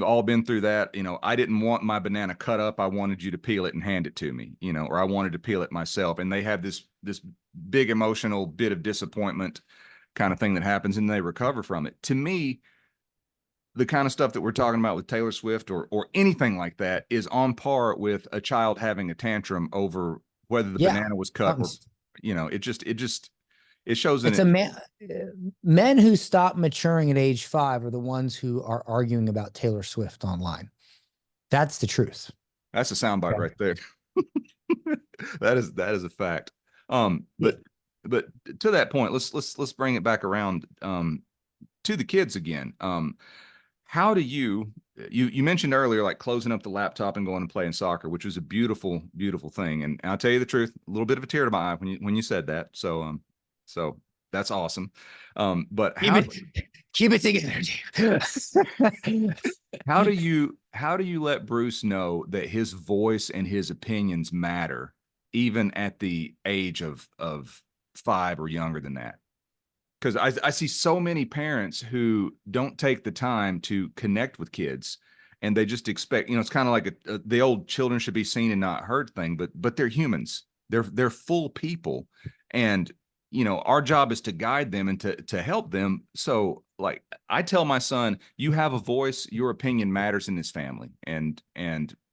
all been through that. You know, I didn't want my banana cut up. I wanted you to peel it and hand it to me, you know, or I wanted to peel it myself. And they have this big emotional bit of disappointment kind of thing that happens, and they recover from it. To me, the kind of stuff that we're talking about with Taylor Swift or anything like that is on par with a child having a tantrum over whether the Yeah. banana was cut or, you know, it shows in It's it. a man. Men who stop maturing at age 5 are the ones who are arguing about Taylor Swift online. That's the truth. That's a soundbite right there. That is a fact. But to that point, let's bring it back around to the kids again. How do you mentioned earlier, like closing up the laptop and going and playing soccer, which was a beautiful, beautiful thing. And I'll tell you the truth, a little bit of a tear to my eye when you said that. So that's awesome. But keep it together. how do you let Bruce know that his voice and his opinions matter, even at the age of 5 or younger than that? Because I see so many parents who don't take the time to connect with kids, and they just expect, you know, it's kind of like the old children should be seen and not heard thing, but they're humans. They're full people. And, you know, our job is to guide them and to help them. So like I tell my son, you have a voice, your opinion matters in this family. And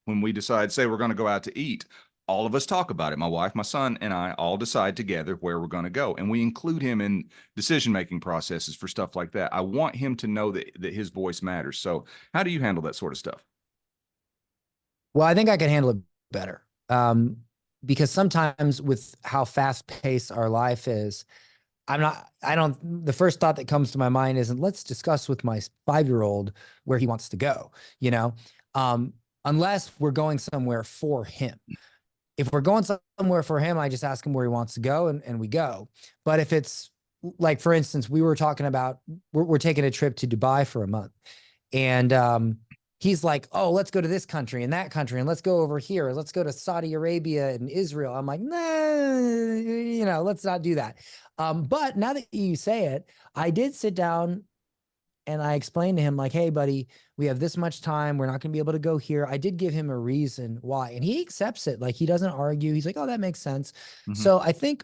when we decide, say we're going to go out to eat, all of us talk about it. My wife, my son, and I all decide together where we're going to go. And we include him in decision-making processes for stuff like that. I want him to know that his voice matters. So how do you handle that sort of stuff? Well, I think I can handle it better. Because sometimes with how fast paced our life is, the first thought that comes to my mind isn't let's discuss with my 5-year-old where he wants to go, you know, unless we're going somewhere for him. If we're going somewhere for him, I just ask him where he wants to go and we go. But if it's like, for instance, we were talking about, we're taking a trip to Dubai for a month, and he's like, oh, let's go to this country and that country, and let's go over here. Let's go to Saudi Arabia and Israel. I'm like, nah, you know, let's not do that. But now that you say it, I did sit down and I explained to him, like, hey, buddy, we have this much time. We're not going to be able to go here. I did give him a reason why, and he accepts it. Like, he doesn't argue. He's like, oh, that makes sense. Mm-hmm. So I think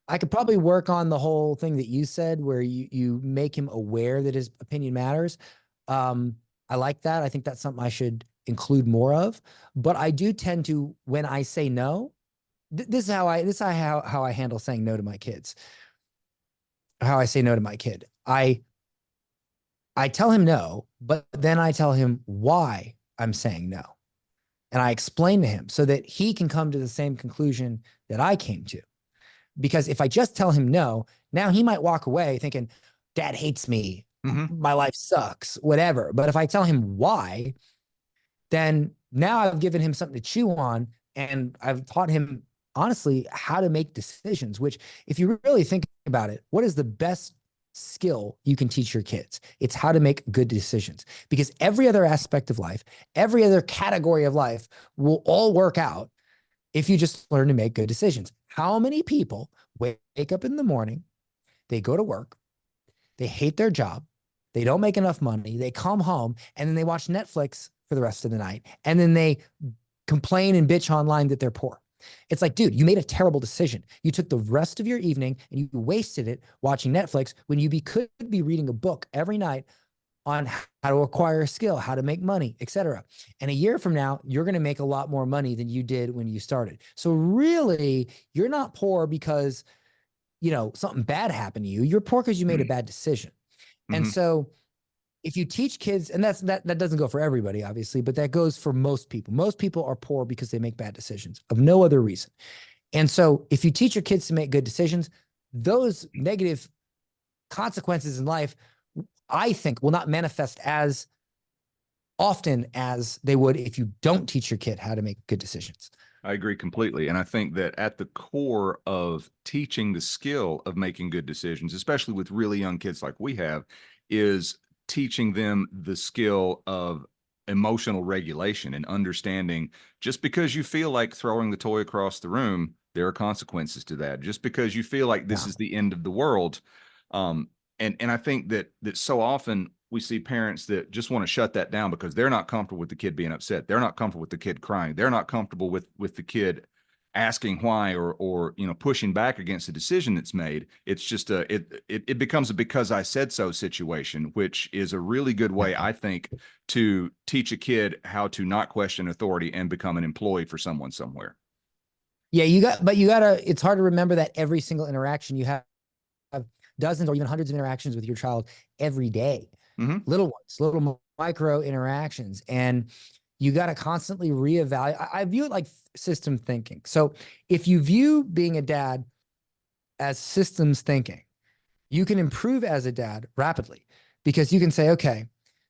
I could probably work on the whole thing that you said, where you make him aware that his opinion matters. I like that. I think that's something I should include more of. But I do tend to, when I say no, this is how I handle saying no to my kids. How I say no to my kid. I tell him no, but then I tell him why I'm saying no. And I explain to him so that he can come to the same conclusion that I came to. Because if I just tell him no, now he might walk away thinking, Dad hates me. Mm-hmm. My life sucks, whatever. But if I tell him why, then now I've given him something to chew on, and I've taught him, honestly, how to make decisions, which, if you really think about it, what is the best skill you can teach your kids? It's how to make good decisions, because every other aspect of life, every other category of life will all work out if you just learn to make good decisions. How many people wake up in the morning, they go to work, they hate their job, they don't make enough money, they come home, and then they watch Netflix for the rest of the night, and then they complain and bitch online that they're poor? It's like, dude, you made a terrible decision. You took the rest of your evening and you wasted it watching Netflix when you could be reading a book every night on how to acquire a skill, how to make money, etc. And a year from now, you're going to make a lot more money than you did when you started. So really, you're not poor because, you know, something bad happened to you. You're poor because you made a bad decision. Mm-hmm. And so if you teach kids, and that doesn't go for everybody, obviously, but that goes for most people. Most people are poor because they make bad decisions of no other reason. And so if you teach your kids to make good decisions, those negative consequences in life, I think, will not manifest as often as they would if you don't teach your kid how to make good decisions. I agree completely. And I think that at the core of teaching the skill of making good decisions, especially with really young kids like we have, is teaching them the skill of emotional regulation and understanding just because you feel like throwing the toy across the room, there are consequences to that. Just because you feel like this Yeah. is the end of the world. Um, and I think that so often we see parents that just want to shut that down because they're not comfortable with the kid being upset. They're not comfortable with the kid crying. They're not comfortable with the kid asking why or pushing back against a decision that's made. It's just it becomes a because I said so situation, which is a really good way, I think, to teach a kid how to not question authority and become an employee for someone somewhere. Yeah, it's hard to remember that every single interaction you have dozens or even hundreds of interactions with your child every day, Mm-hmm. little ones, little micro interactions. And you got to constantly reevaluate. I view it like system thinking. So if you view being a dad as systems thinking, you can improve as a dad rapidly because you can say, okay,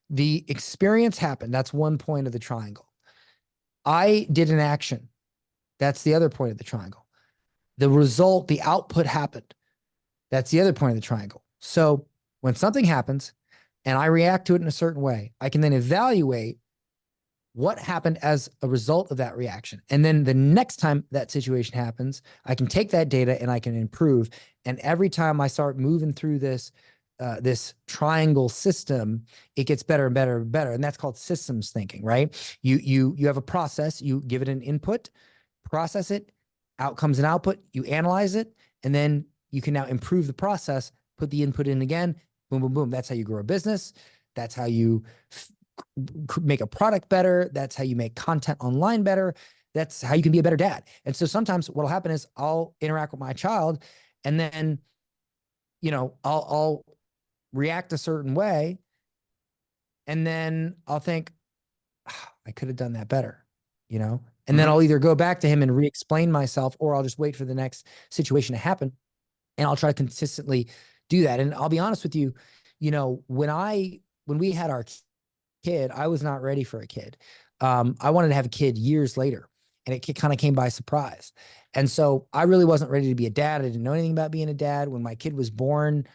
the experience happened. That's one point of the triangle. I did an action. That's the other point of the triangle. The result, the output happened. That's the other point of the triangle. So when something happens and I react to it in a certain way, I can then evaluate what happened as a result of that reaction. And then the next time that situation happens, I can take that data and I can improve. And every time I start moving through this triangle system, it gets better and better and better. And that's called systems thinking, right? You have a process, you give it an input, process it, outcomes and output, you analyze it, and then you can now improve the process, put the input in again, boom, boom, boom. That's how you grow a business. That's how you make a product better. That's how you make content online better. That's how you can be a better dad. And so sometimes what'll happen is I'll interact with my child and then, I'll react a certain way. And then I'll think, I could have done that better, And then Mm-hmm. I'll either go back to him and re-explain myself, or I'll just wait for the next situation to happen. And I'll try to consistently do that. And I'll be honest with you, when we had our kid, I was not ready for a kid. I wanted to have a kid years later, and it kind of came by surprise. And so I really wasn't ready to be a dad. I didn't know anything about being a dad. When my kid was born,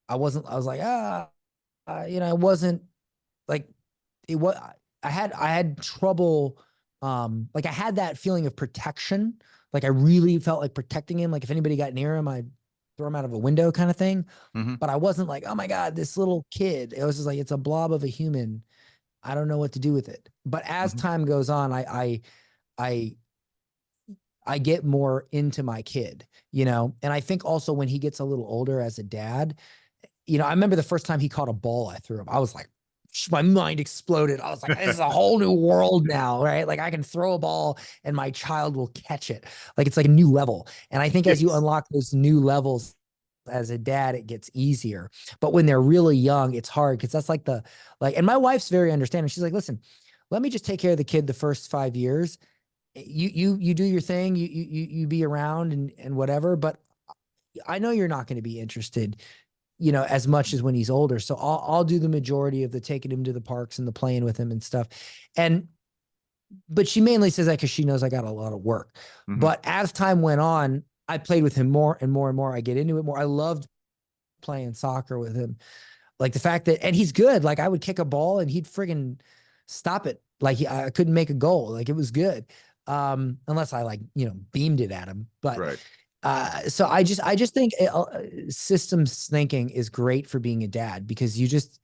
I was like, it wasn't like it was. I had trouble. Like I had that feeling of protection. Like I really felt like protecting him. Like if anybody got near him, I'd throw him out of a window kind of thing. Mm-hmm. But I wasn't like, oh my God, this little kid. It was just like, it's a blob of a human. I don't know what to do with it. But as Mm-hmm. time goes on, I I get more into my kid, And I think also when he gets a little older as a dad, I remember the first time he caught a ball I threw him. I was like, my mind exploded. I was like, this is a whole new world now, right? Like I can throw a ball and my child will catch it. Like it's like a new level. And I think as you Yes. unlock those new levels as a dad, it gets easier. But when they're really young, it's hard because that's and my wife's very understanding. She's like, listen, let me just take care of the kid the first 5 years. You do your thing, you be around and whatever, but I know you're not going to be interested, as much as when he's older. So I'll do the majority of the taking him to the parks and the playing with him and stuff. But she mainly says that because she knows I got a lot of work. Mm-hmm. But as time went on, I played with him more and more and more. I get into it more. I loved playing soccer with him. Like the fact that, and he's good. Like I would kick a ball and he'd friggin' stop it. Like I couldn't make a goal. Like it was good. Unless I beamed it at him. But Right. so I just think systems thinking is great for being a dad because you just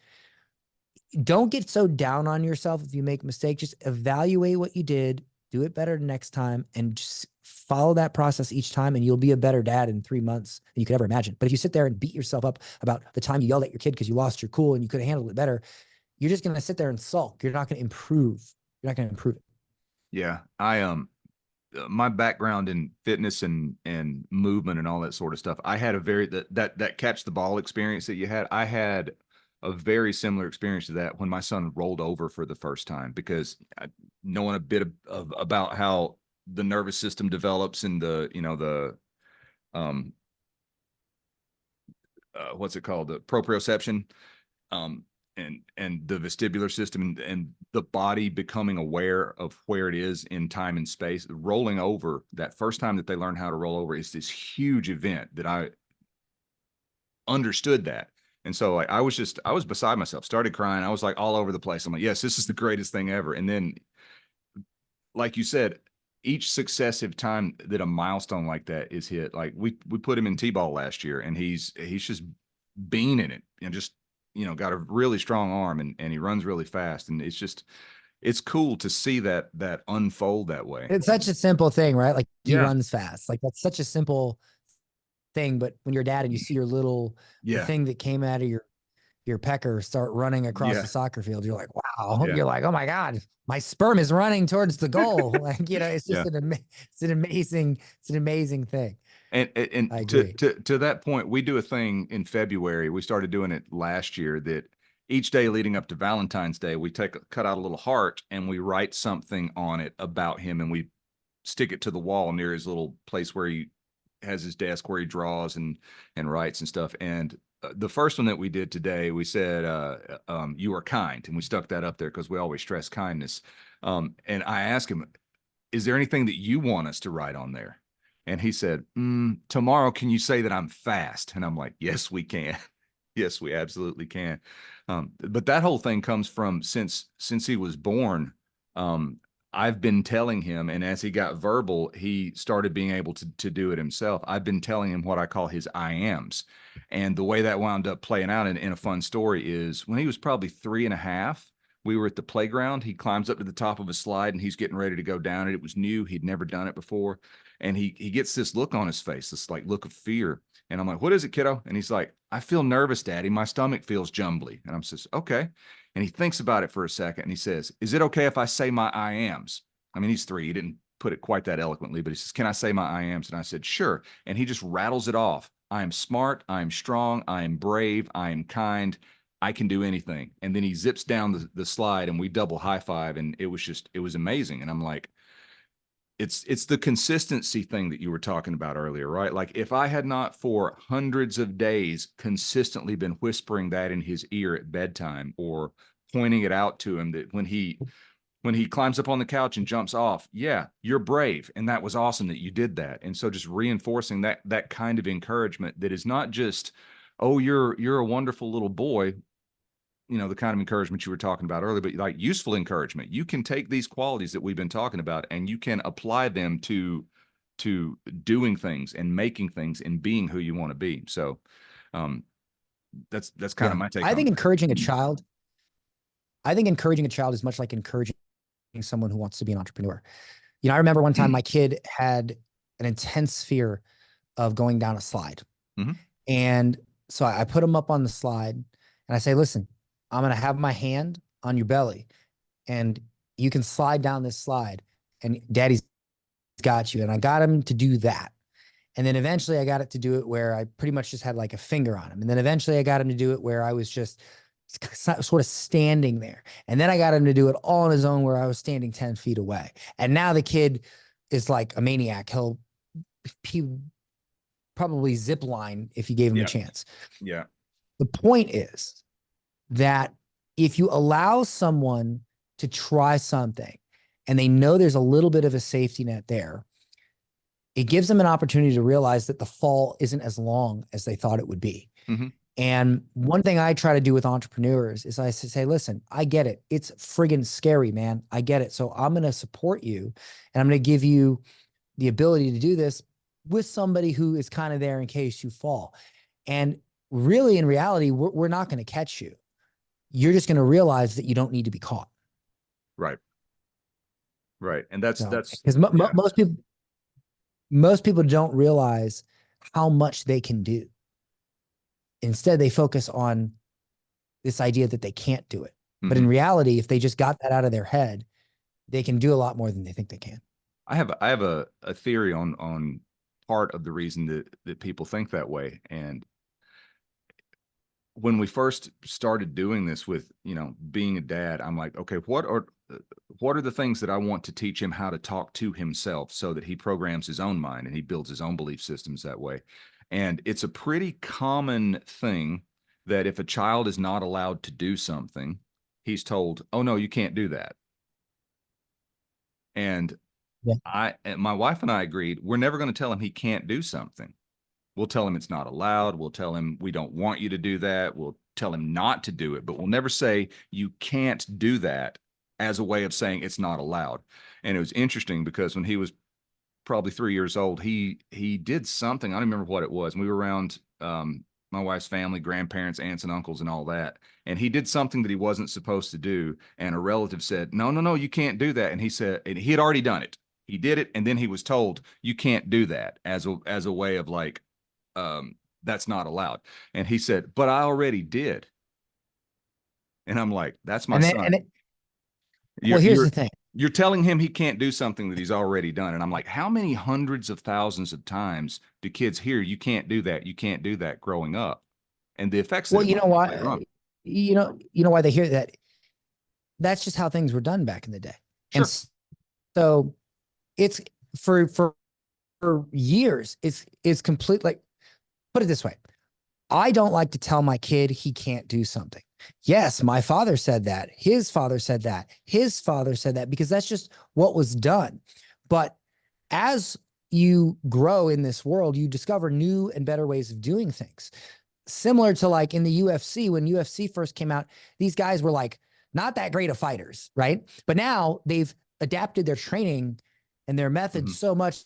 don't get so down on yourself if you make mistakes. Just evaluate what you did, do it better next time, and just follow that process each time, and you'll be a better dad in 3 months than you could ever imagine. But if you sit there and beat yourself up about the time you yelled at your kid because you lost your cool and you could have handled it better, you're just going to sit there and sulk. You're not going to improve. You're not going to improve it. Yeah. My background in fitness and movement and all that sort of stuff, I had a very that catch the ball experience that you had. I had a very similar experience to that when my son rolled over for the first time because knowing a bit of about how the nervous system develops and the um what's it called? The proprioception, um, and the vestibular system, and the body becoming aware of where it is in time and space. Rolling over, that first time that they learn how to roll over, is this huge event that I understood that. And so like, I was beside myself, started crying. I was like all over the place. I'm like, yes, this is the greatest thing ever. And then, like you said, each successive time that a milestone like that is hit, like we put him in T-ball last year, and he's just beaning it, and just, got a really strong arm, and he runs really fast. And it's cool to see that unfold that way. It's such a simple thing, right? Like he Yeah. runs fast. Like that's such a simple thing. But when you're a dad and you see the Yeah. thing that came out of your pecker start running across Yeah. the soccer field, you're like, wow. Yeah. You're like, oh my God, my sperm is running towards the goal. Like, it's just Yeah. it's an amazing thing. And I to agree. that point, we do a thing in February. We started doing it last year, that each day leading up to Valentine's Day, we cut out a little heart, and we write something on it about him, and we stick it to the wall near his little place where he has his desk, where he draws and writes and stuff. And the first one that we did today, we said, "You are kind," and we stuck that up there because we always stress kindness. And I asked him, "Is there anything that you want us to write on there?" And he said, "Tomorrow, can you say that I'm fast?" And I'm like, "Yes, we can." Yes, we absolutely can. But that whole thing comes from, since he was born. Um, I've been telling him, and as he got verbal, he started being able to do it himself. I've been telling him what I call his I ams. And the way that wound up playing out in a fun story is, when he was probably 3.5, we were at the playground. He climbs up to the top of a slide, and he's getting ready to go down it. It was new. He'd never done it before. And he gets this look on his face, this like look of fear. And I'm like, "What is it, kiddo?" And he's like, "I feel nervous, Daddy. My stomach feels jumbly." And I'm just, "Okay." And he thinks about it for a second, and he says, "Is it okay if I say my I ams?" I mean, he's 3. He didn't put it quite that eloquently, but he says, "Can I say my I ams?" And I said, "Sure." And he just rattles it off. "I am smart. I am strong. I am brave. I am kind. I can do anything." And then he zips down the slide, and we double high five. And it was amazing. And I'm like, it's the consistency thing that you were talking about earlier, right? Like, if I had not for hundreds of days consistently been whispering that in his ear at bedtime, or pointing it out to him, that when he climbs up on the couch and jumps off, "Yeah, you're brave, and that was awesome that you did that." And so just reinforcing that kind of encouragement, that is not just, "Oh, you're a wonderful little boy," the kind of encouragement you were talking about earlier, but like useful encouragement. You can take these qualities that we've been talking about, and you can apply them to doing things and making things and being who you want to be. So um, that's kind of Yeah. my take I on think encouraging a that. child, I think encouraging a child is much like encouraging someone who wants to be an entrepreneur. I remember one time my kid had an intense fear of going down a slide. Mhm. And so I put him up on the slide and I say, listen, I'm going to have my hand on your belly and you can slide down this slide and daddy's got you. And I got him to do that. And then eventually I got it to do it where I pretty much just had like a finger on him. And then eventually I got him to do it where I was just sort of standing there. And then I got him to do it all on his own where I was standing 10 feet away. And now the kid is like a maniac. He probably zip line if you gave him a Yeah. chance. Yeah. The point is that if you allow someone to try something and they know there's a little bit of a safety net there, it gives them an opportunity to realize that the fall isn't as long as they thought it would be. Mhm. And one thing I try to do with entrepreneurs is I say, listen, I get it. It's friggin' scary, man. I get it. So I'm going to support you and I'm going to give you the ability to do this with somebody who is kind of there in case you fall. And really, in reality, we're not going to catch you. You're just going to realize that you don't need to be caught. Right. Right. And that's So, that's because yeah. most people don't realize how much they can do. Instead, they focus on this idea that they can't do it. But in Mhm. reality, if they just got that out of their head, they can do a lot more than they think they can. I have a theory on part of the reason that people think that way. And when we first started doing this with, being a dad, I'm like, okay, what are the things that I want to teach him how to talk to himself so that he programs his own mind and he builds his own belief systems that way. And it's a pretty common thing that if a child is not allowed to do something, he's told, oh no, you can't do that. And Yeah. my wife and I agreed, we're never going to tell him he can't do something. We'll tell him it's not allowed. We'll tell him we don't want you to do that. We'll tell him not to do it, but we'll never say you can't do that as a way of saying it's not allowed. And it was interesting because when he was probably 3 years old, he did something. I don't remember what it was. And we were around my wife's family, grandparents, aunts and uncles, and all that. And he did something that he wasn't supposed to do. And a relative said, no, no, no, you can't do that. And he said, and he had already done it. He did it. And then he was told, you can't do that as a way of like, that's not allowed. And he said, but I already did. And I'm like, that's my And then, son. well, You're, here's the you're, thing. you're telling him he can't do something that he's already done. And I'm like, how many hundreds of thousands of times do kids hear you can't do that? You can't do that growing up, and the effects that Well, it you might know have later why, on. you know why they hear that. That's just how things were done back in the day. And Sure. so it's for years, it's complete. Like, put it this way. I don't like to tell my kid he can't do something. Yes, my father said that. His father said that. His father said that, because that's just what was done. But as you grow in this world, you discover new and better ways of doing things. Similar to like in the UFC, when UFC first came out, these guys were like not that great of fighters, right? But now they've adapted their training and their methods Mhm. so much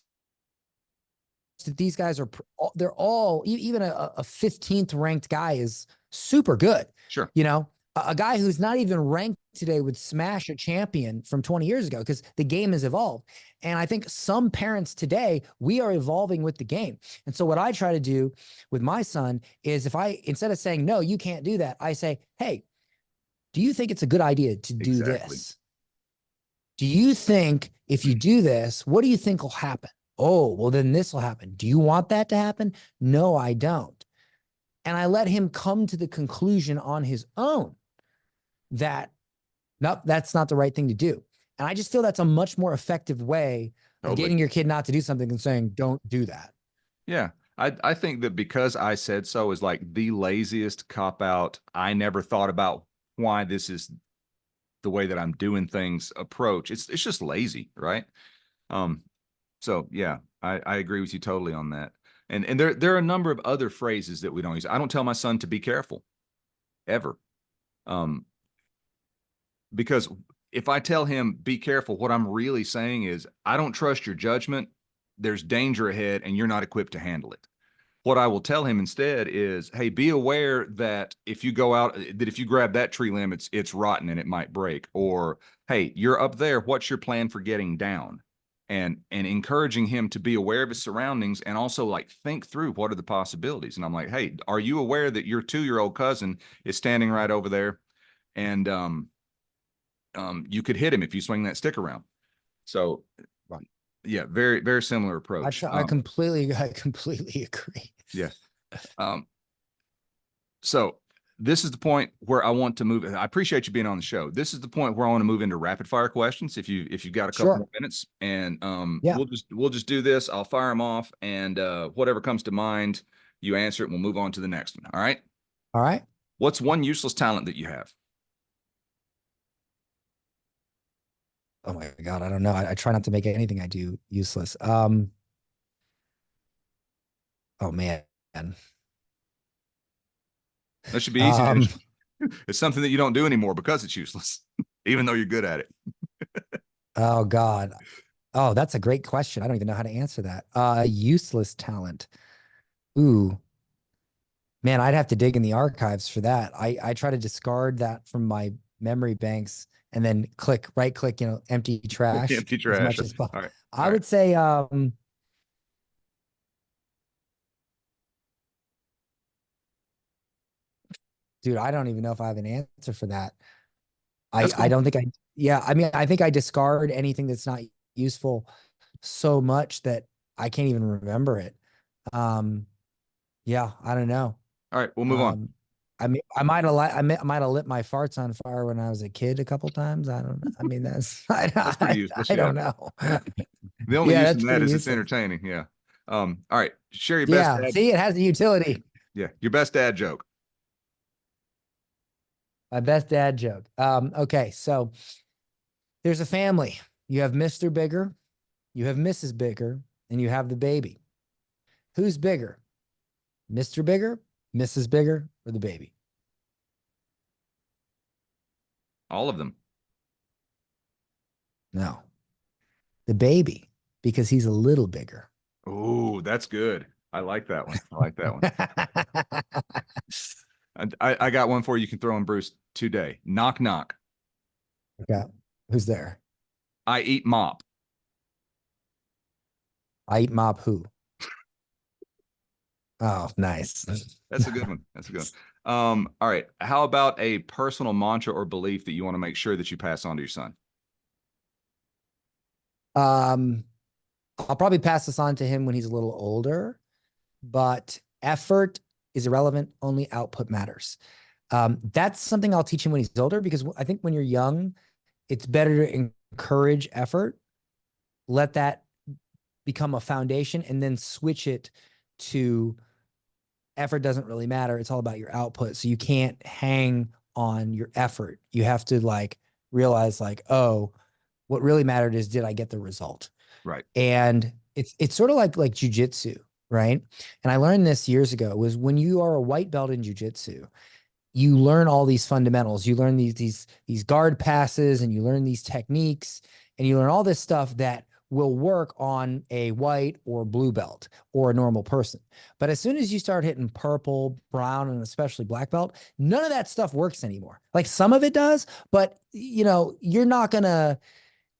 that these guys are, they're all, even a 15th ranked guy is super good. Sure. You know, a guy who's not even ranked today would smash a champion from 20 years ago, because the game has evolved. And I think some parents today, we are evolving with the game. And so what I try to do with my son is, if I, instead of saying, no, you can't do that, I say, hey, do you think it's a good idea to do Exactly. this? Do you think if you do this, what do you think will happen? Oh, well, then this will happen. Do you want that to happen? No, I don't. And I let him come to the conclusion on his own that, nope, that's not the right thing to do. And I just feel that's a much more effective way of Totally. getting your kid not to do something than saying, don't do that. Yeah. I think that because I said so is like the laziest cop out. I never thought about why this is the way that I'm doing things approach. It's just lazy, right? Um, so yeah, I agree with you totally on that. And there are a number of other phrases that we don't use. I don't tell my son to be careful ever. Um, because if I tell him be careful, what I'm really saying is I don't trust your judgment. There's danger ahead and you're not equipped to handle it. What I will tell him instead is, hey, be aware that if you go out, that if you grab that tree limb, it's rotten and it might break. Or, hey, you're up there. What's your plan for getting down? And encouraging him to be aware of his surroundings and also like think through what are the possibilities. And I'm like, hey, are you aware that your 2-year-old cousin is standing right over there, and you could hit him if you swing that stick around. So Right. yeah, very very similar approach. I completely agree. Yeah. Um, So this is the point where I want to move. I appreciate you being on the show. This is the point where I want to move into rapid fire questions. If you've got a couple Sure. more minutes, and Yeah. we'll just do this. I'll fire them off, and whatever comes to mind, you answer it, and we'll move on to the next one. All right. All right. What's one useless talent that you have? Oh my God. I don't know. I try not to make anything I do useless. Oh man. That should be easy to Um, answer. It's something that you don't do anymore because it's useless, even though you're good at it. oh God. Oh, that's a great question. I don't even know how to answer that. Useless talent. Ooh, man, I'd have to dig in the archives for that. I try to discard that from my memory banks and then right click, empty trash Empty as trash. much as possible. All right. All I right. would say, dude, I don't even know if I have an answer for that. That's I cool. don't think yeah, I mean, I think I discard anything that's not useful so much that I can't even remember it. Um, yeah, I don't know. All right. We'll move on. Um, I mean, I might have lit my farts on fire when I was a kid a couple times. I don't know. I mean, that's That's pretty useless. I Yeah. don't know. The only Yeah, use that's in that pretty is it's useless. entertaining. Yeah. All right. Share your best Yeah. dad. See, it has a utility. Yeah. Your best dad joke. My best dad joke. Okay, so there's a family. You have Mr. Bigger, you have Mrs. Bigger, and you have the baby. Who's bigger? Mr. Bigger, Mrs. Bigger, or the baby? All of them. No, the baby, because he's a little bigger. Oh, that's good. I like that one. I like that one. I got one for you. You can throw in Bruce today. Knock, knock. Okay, who's there? I eat mop. I eat mop who? Oh, nice. That's a good one. That's a good one. All right. How about a personal mantra or belief that you want to make sure that you pass on to your son? Um, I'll probably pass this on to him when he's a little older, but effort is irrelevant. Only output matters. That's something I'll teach him when he's older, because I think when you're young, it's better to encourage effort, let that become a foundation, and then switch it to effort doesn't really matter. It's all about your output. So you can't hang on your effort. You have to like realize like, oh, what really mattered is, did I get the result? Right. And it's sort of like jujitsu, right? And I learned this years ago, was when you are a white belt in jujitsu, you learn all these fundamentals. You learn these guard passes, and you learn these techniques, and you learn all this stuff that will work on a white or blue belt or a normal person. But as soon as you start hitting purple, brown, and especially black belt, none of that stuff works anymore. Like some of it does, but you know, you're not gonna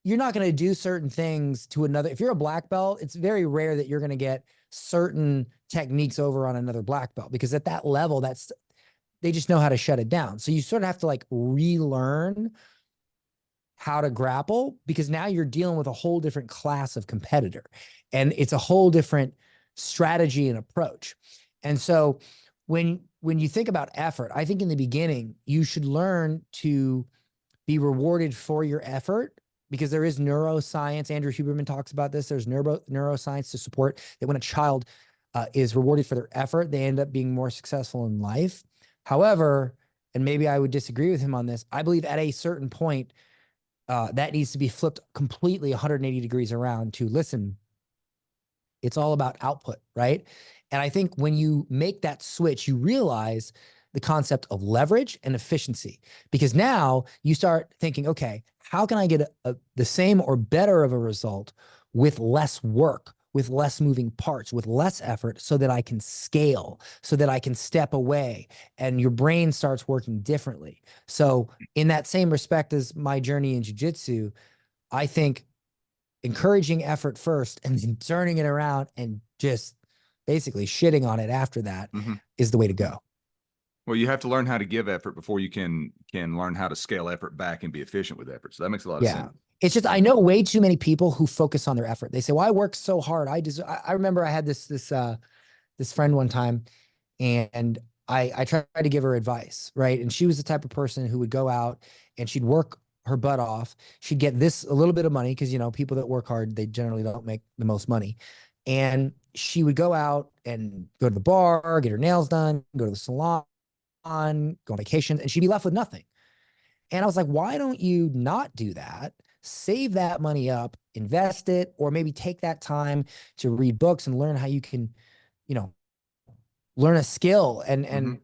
do certain things to another. If you're a black belt, it's very rare that you're gonna get certain techniques over on another black belt, because at that level, they just know how to shut it down. So you sort of have to like relearn how to grapple, because now you're dealing with a whole different class of competitor, and it's a whole different strategy and approach. And so when you think about effort, I think in the beginning you should learn to be rewarded for your effort, because there is neuroscience. Andrew Huberman talks about this. There's neuroscience to support that when a child is rewarded for their effort, they end up being more successful in life. However, and maybe I would disagree with him on this, I believe at a certain point, that needs to be flipped completely 180 degrees around to, listen, it's all about output, right? And I think when you make that switch, you realize the concept of leverage and efficiency, because now you start thinking, okay, how can I get the same or better of a result with less work, with less moving parts, with less effort, so that I can scale, so that I can step away, and your brain starts working differently. So in that same respect as my journey in jiu-jitsu, I think encouraging effort first and then turning it around and just basically shitting on it after that is the way to go. Well, you have to learn how to give effort before you can learn how to scale effort back and be efficient with effort. So that makes a lot of sense. It's just, I know way too many people who focus on their effort. They say, well, I work so hard. I remember I had this friend one time, and I tried to give her advice, right? And she was the type of person who would go out and she'd work her butt off. She'd get a little bit of money, because, you know, people that work hard, they generally don't make the most money. And she would go out and go to the bar, get her nails done, go to the salon, go on vacation, and she'd be left with nothing. And I was like, why don't you not do that? Save that money up, invest it, or maybe take that time to read books and learn how you can, you know, learn a skill and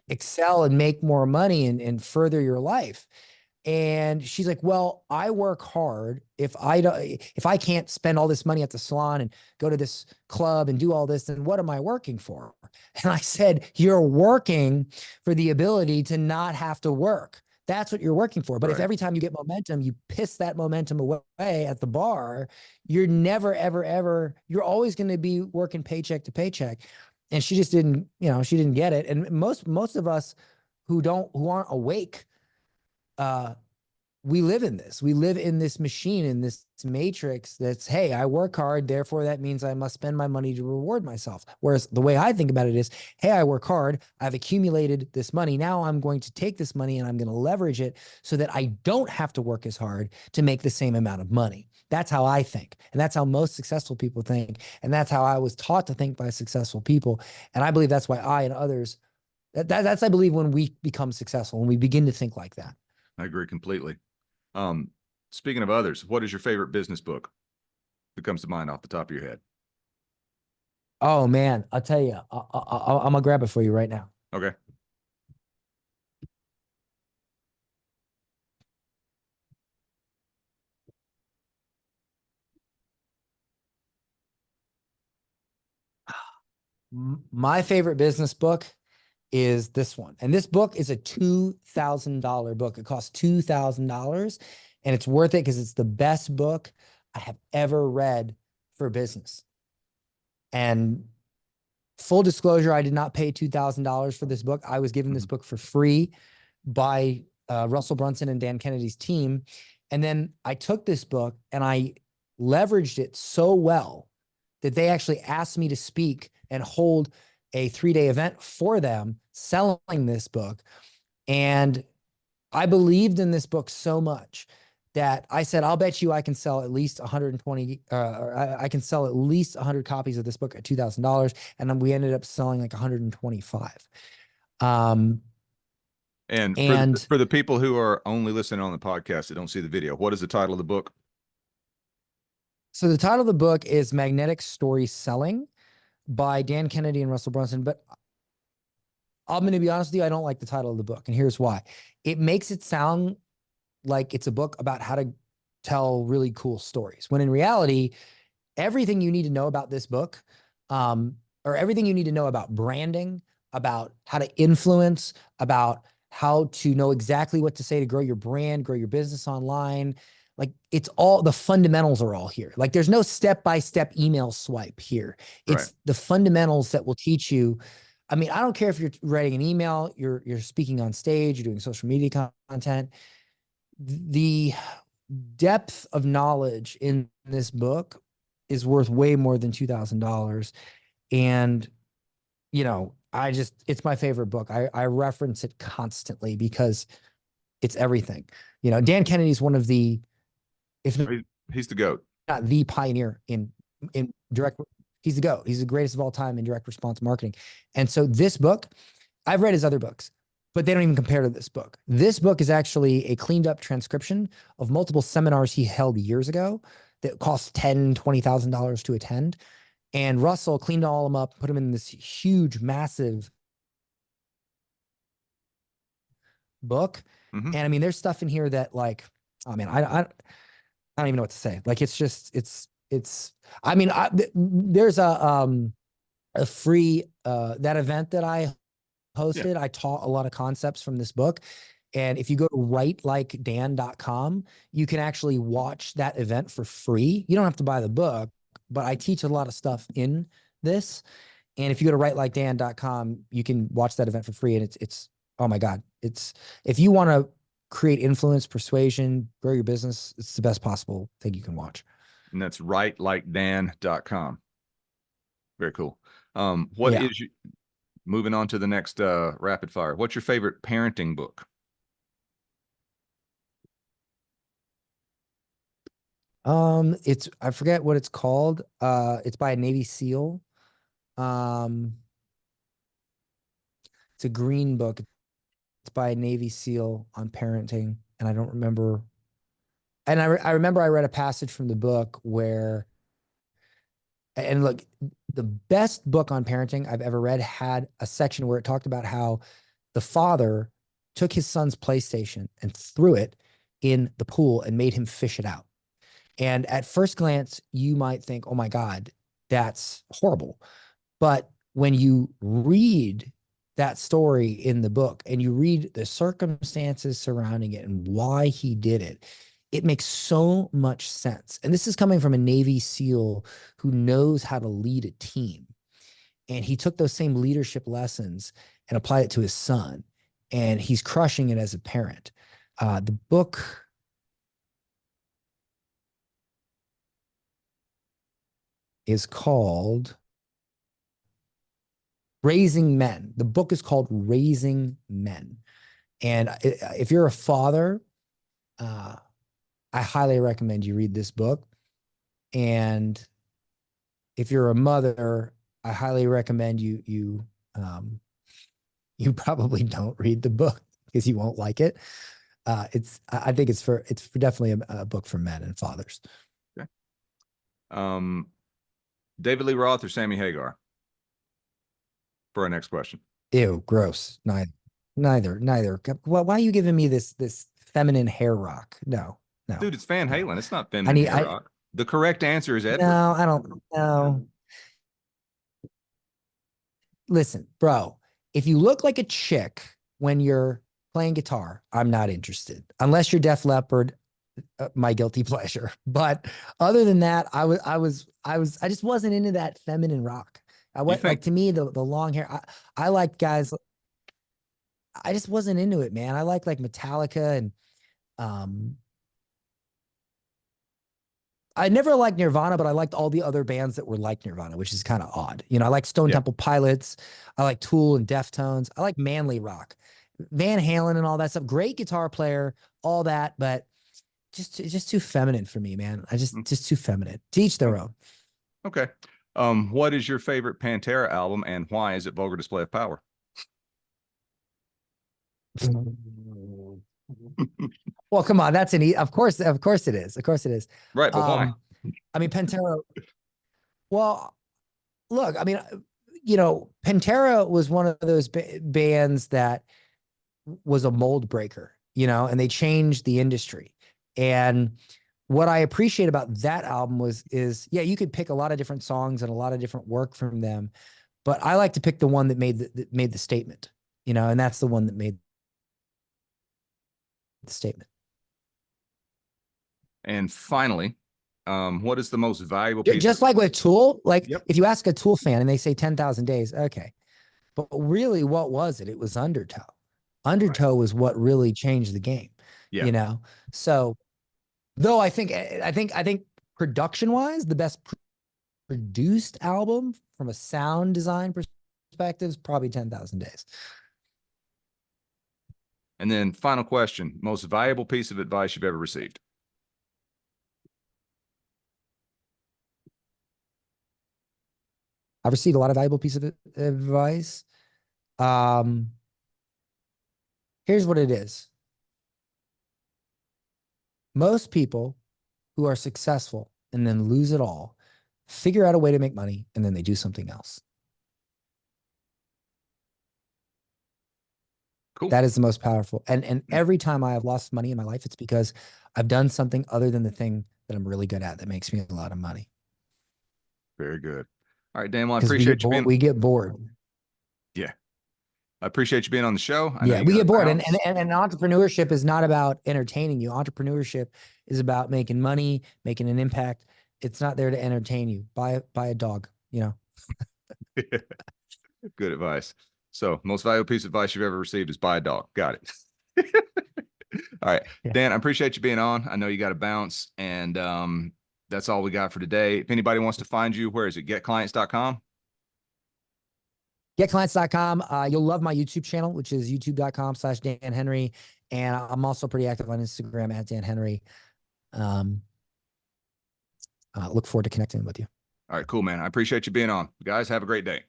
excel and make more money and further your life. And she's like, well, I work hard. If I can't spend all this money at the salon and go to this club and do all this, then what am I working for? And I said, you're working for the ability to not have to work. That's what you're working for. But if every time you get momentum, you piss that momentum away at the bar, you're never, ever, ever, you're always going to be working paycheck to paycheck. And she just didn't, she didn't get it. And most of us who aren't awake, we live in this. We live in this machine, in this matrix that's, hey, I work hard, therefore that means I must spend my money to reward myself. Whereas the way I think about it is, hey, I work hard, I've accumulated this money. Now I'm going to take this money and I'm going to leverage it so that I don't have to work as hard to make the same amount of money. That's how I think. And that's how most successful people think. And that's how I was taught to think by successful people. And I believe that's why I and others, that's, I believe, when we become successful, when we begin to think like that. I agree completely. Speaking of others, what is your favorite business book that comes to mind off the top of your head? Oh man, I'll tell you, I'm gonna grab it for you right now. Okay. My favorite business book is this one. And this book is a $2,000 book. It costs $2,000 and it's worth it because it's the best book I have ever read for business. And full disclosure, I did not pay $2,000 for this book. I was given this book for free by Russell Brunson and Dan Kennedy's team. And then I took this book and I leveraged it so well that they actually asked me to speak and hold a 3-day event for them selling this book. And I believed in this book so much that I said, I'll bet you I can sell at least 120, I can sell at least 100 copies of this book at $2,000. And then we ended up selling like 125. And for the people who are only listening on the podcast that don't see the video, what is the title of the book? So the title of the book is Magnetic Story Selling by Dan Kennedy and Russell Brunson. But I'm going to be honest with you, I don't like the title of the book. And here's why. It makes it sound like it's a book about how to tell really cool stories, when in reality, everything you need to know about this book, or everything you need to know about branding, about how to influence, about how to know exactly what to say to grow your brand, grow your business online. Like, it's all, the fundamentals are all here. Like, there's no step-by-step email swipe here. It's the fundamentals that will teach you. I mean, I don't care if you're writing an email, you're speaking on stage, you're doing social media content. The depth of knowledge in this book is worth way more than $2,000. And, you know, it's my favorite book. I reference it constantly because it's everything. You know, Dan Kennedy is one of the, if he's the GOAT, not the pioneer in direct, he's the GOAT. He's the greatest of all time in direct response marketing. And so this book, I've read his other books, but they don't even compare to this book. This book is actually a cleaned up transcription of multiple seminars he held years ago that cost $10,000, $20,000 to attend. And Russell cleaned all of them up, put them in this huge, massive book. Mm-hmm. And I mean, there's stuff in here that, like, oh man, I don't even know what to say. Like, it's just, I mean, there's a free, that event that I hosted. Yeah. I taught a lot of concepts from this book. And if you go to writelikedan.com, you can actually watch that event for free. You don't have to buy the book, but I teach a lot of stuff in this. And if you go to writelikedan.com, you can watch that event for free. And it's, oh my God, if you want to create influence, persuasion, grow your business, it's the best possible thing you can watch. And that's writelikedan.com. Very cool. Moving on to the next rapid fire. What's your favorite parenting book? I forget what it's called. It's by a Navy SEAL. It's a green book. It's by a Navy SEAL on parenting, and I don't remember. And I remember I read a passage from the book where, and look, the best book on parenting I've ever read had a section where it talked about how the father took his son's PlayStation and threw it in the pool and made him fish it out. And at first glance, you might think, oh my God, that's horrible. But when you read that story in the book and you read the circumstances surrounding it and why he did it, it makes so much sense. And this is coming from a Navy SEAL who knows how to lead a team. And he took those same leadership lessons and applied it to his son. And he's crushing it as a parent. The book, is called Raising Men. The book is called Raising Men. And if you're a father, I highly recommend you read this book. And if you're a mother, I highly recommend you probably don't read the book because you won't like it. I think it's definitely a book for men and fathers. Okay. David Lee Roth or Sammy Hagar for our next question? Ew, gross. Neither. Why are you giving me this feminine hair rock? No. Dude, it's Van Halen. It's not I feminine need hair rock. The correct answer is Edward. no, I don't know. Listen, bro, if you look like a chick when you're playing guitar, I'm not interested. Unless you're Def Leppard, my guilty pleasure. But other than that, I just wasn't into that feminine rock. Like to me, the long hair, I like guys. I just wasn't into it, man. I like Metallica and I never liked Nirvana, but I liked all the other bands that were like Nirvana, which is kind of odd. You know, I like Stone Temple Pilots. I like Tool and Deftones. I like manly rock. Van Halen and all that stuff. Great guitar player, all that, but just too feminine for me, man. Just too feminine. To each their own. Okay. What is your favorite Pantera album and why is it Vulgar Display of Power? Well, come on, that's of course it is. Of course it is. Right, but why? I mean, Pantera. Well, look, I mean, Pantera was one of those bands that was a mold breaker, and they changed the industry. And what I appreciate about that album is you could pick a lot of different songs and a lot of different work from them, but I like to pick the one that made the statement, and that's the one that made the statement. And finally, what is the most valuable piece? Just like with Tool, if you ask a Tool fan and they say 10,000 Days, okay. But really, what was it? It was Undertow. Undertow was what really changed the game. Yeah. So though I think production-wise, the best produced album from a sound design perspective is probably 10,000 Days. And then final question, most valuable piece of advice you've ever received? I've received a lot of valuable pieces of advice. Here's what it is. Most people who are successful and then lose it all figure out a way to make money and then they do something else. Cool. That is the most powerful. And every time I have lost money in my life, it's because I've done something other than the thing that I'm really good at that makes me a lot of money. Very good. All right, Dan, well, I appreciate you being. We get bored. Yeah. I appreciate you being on the show. We get bored. And entrepreneurship is not about entertaining you. Entrepreneurship is about making money, making an impact. It's not there to entertain you. Buy a dog, Good advice. So most valuable piece of advice you've ever received is buy a dog. Got it. All right. Yeah. Dan, I appreciate you being on. I know you got to bounce. And that's all we got for today. If anybody wants to find you, where is it? GetClients.com? GetClients.com. You'll love my YouTube channel, which is youtube.com/DanHenry. And I'm also pretty active on Instagram at DanHenry. Look forward to connecting with you. All right, cool, man. I appreciate you being on. Guys, have a great day.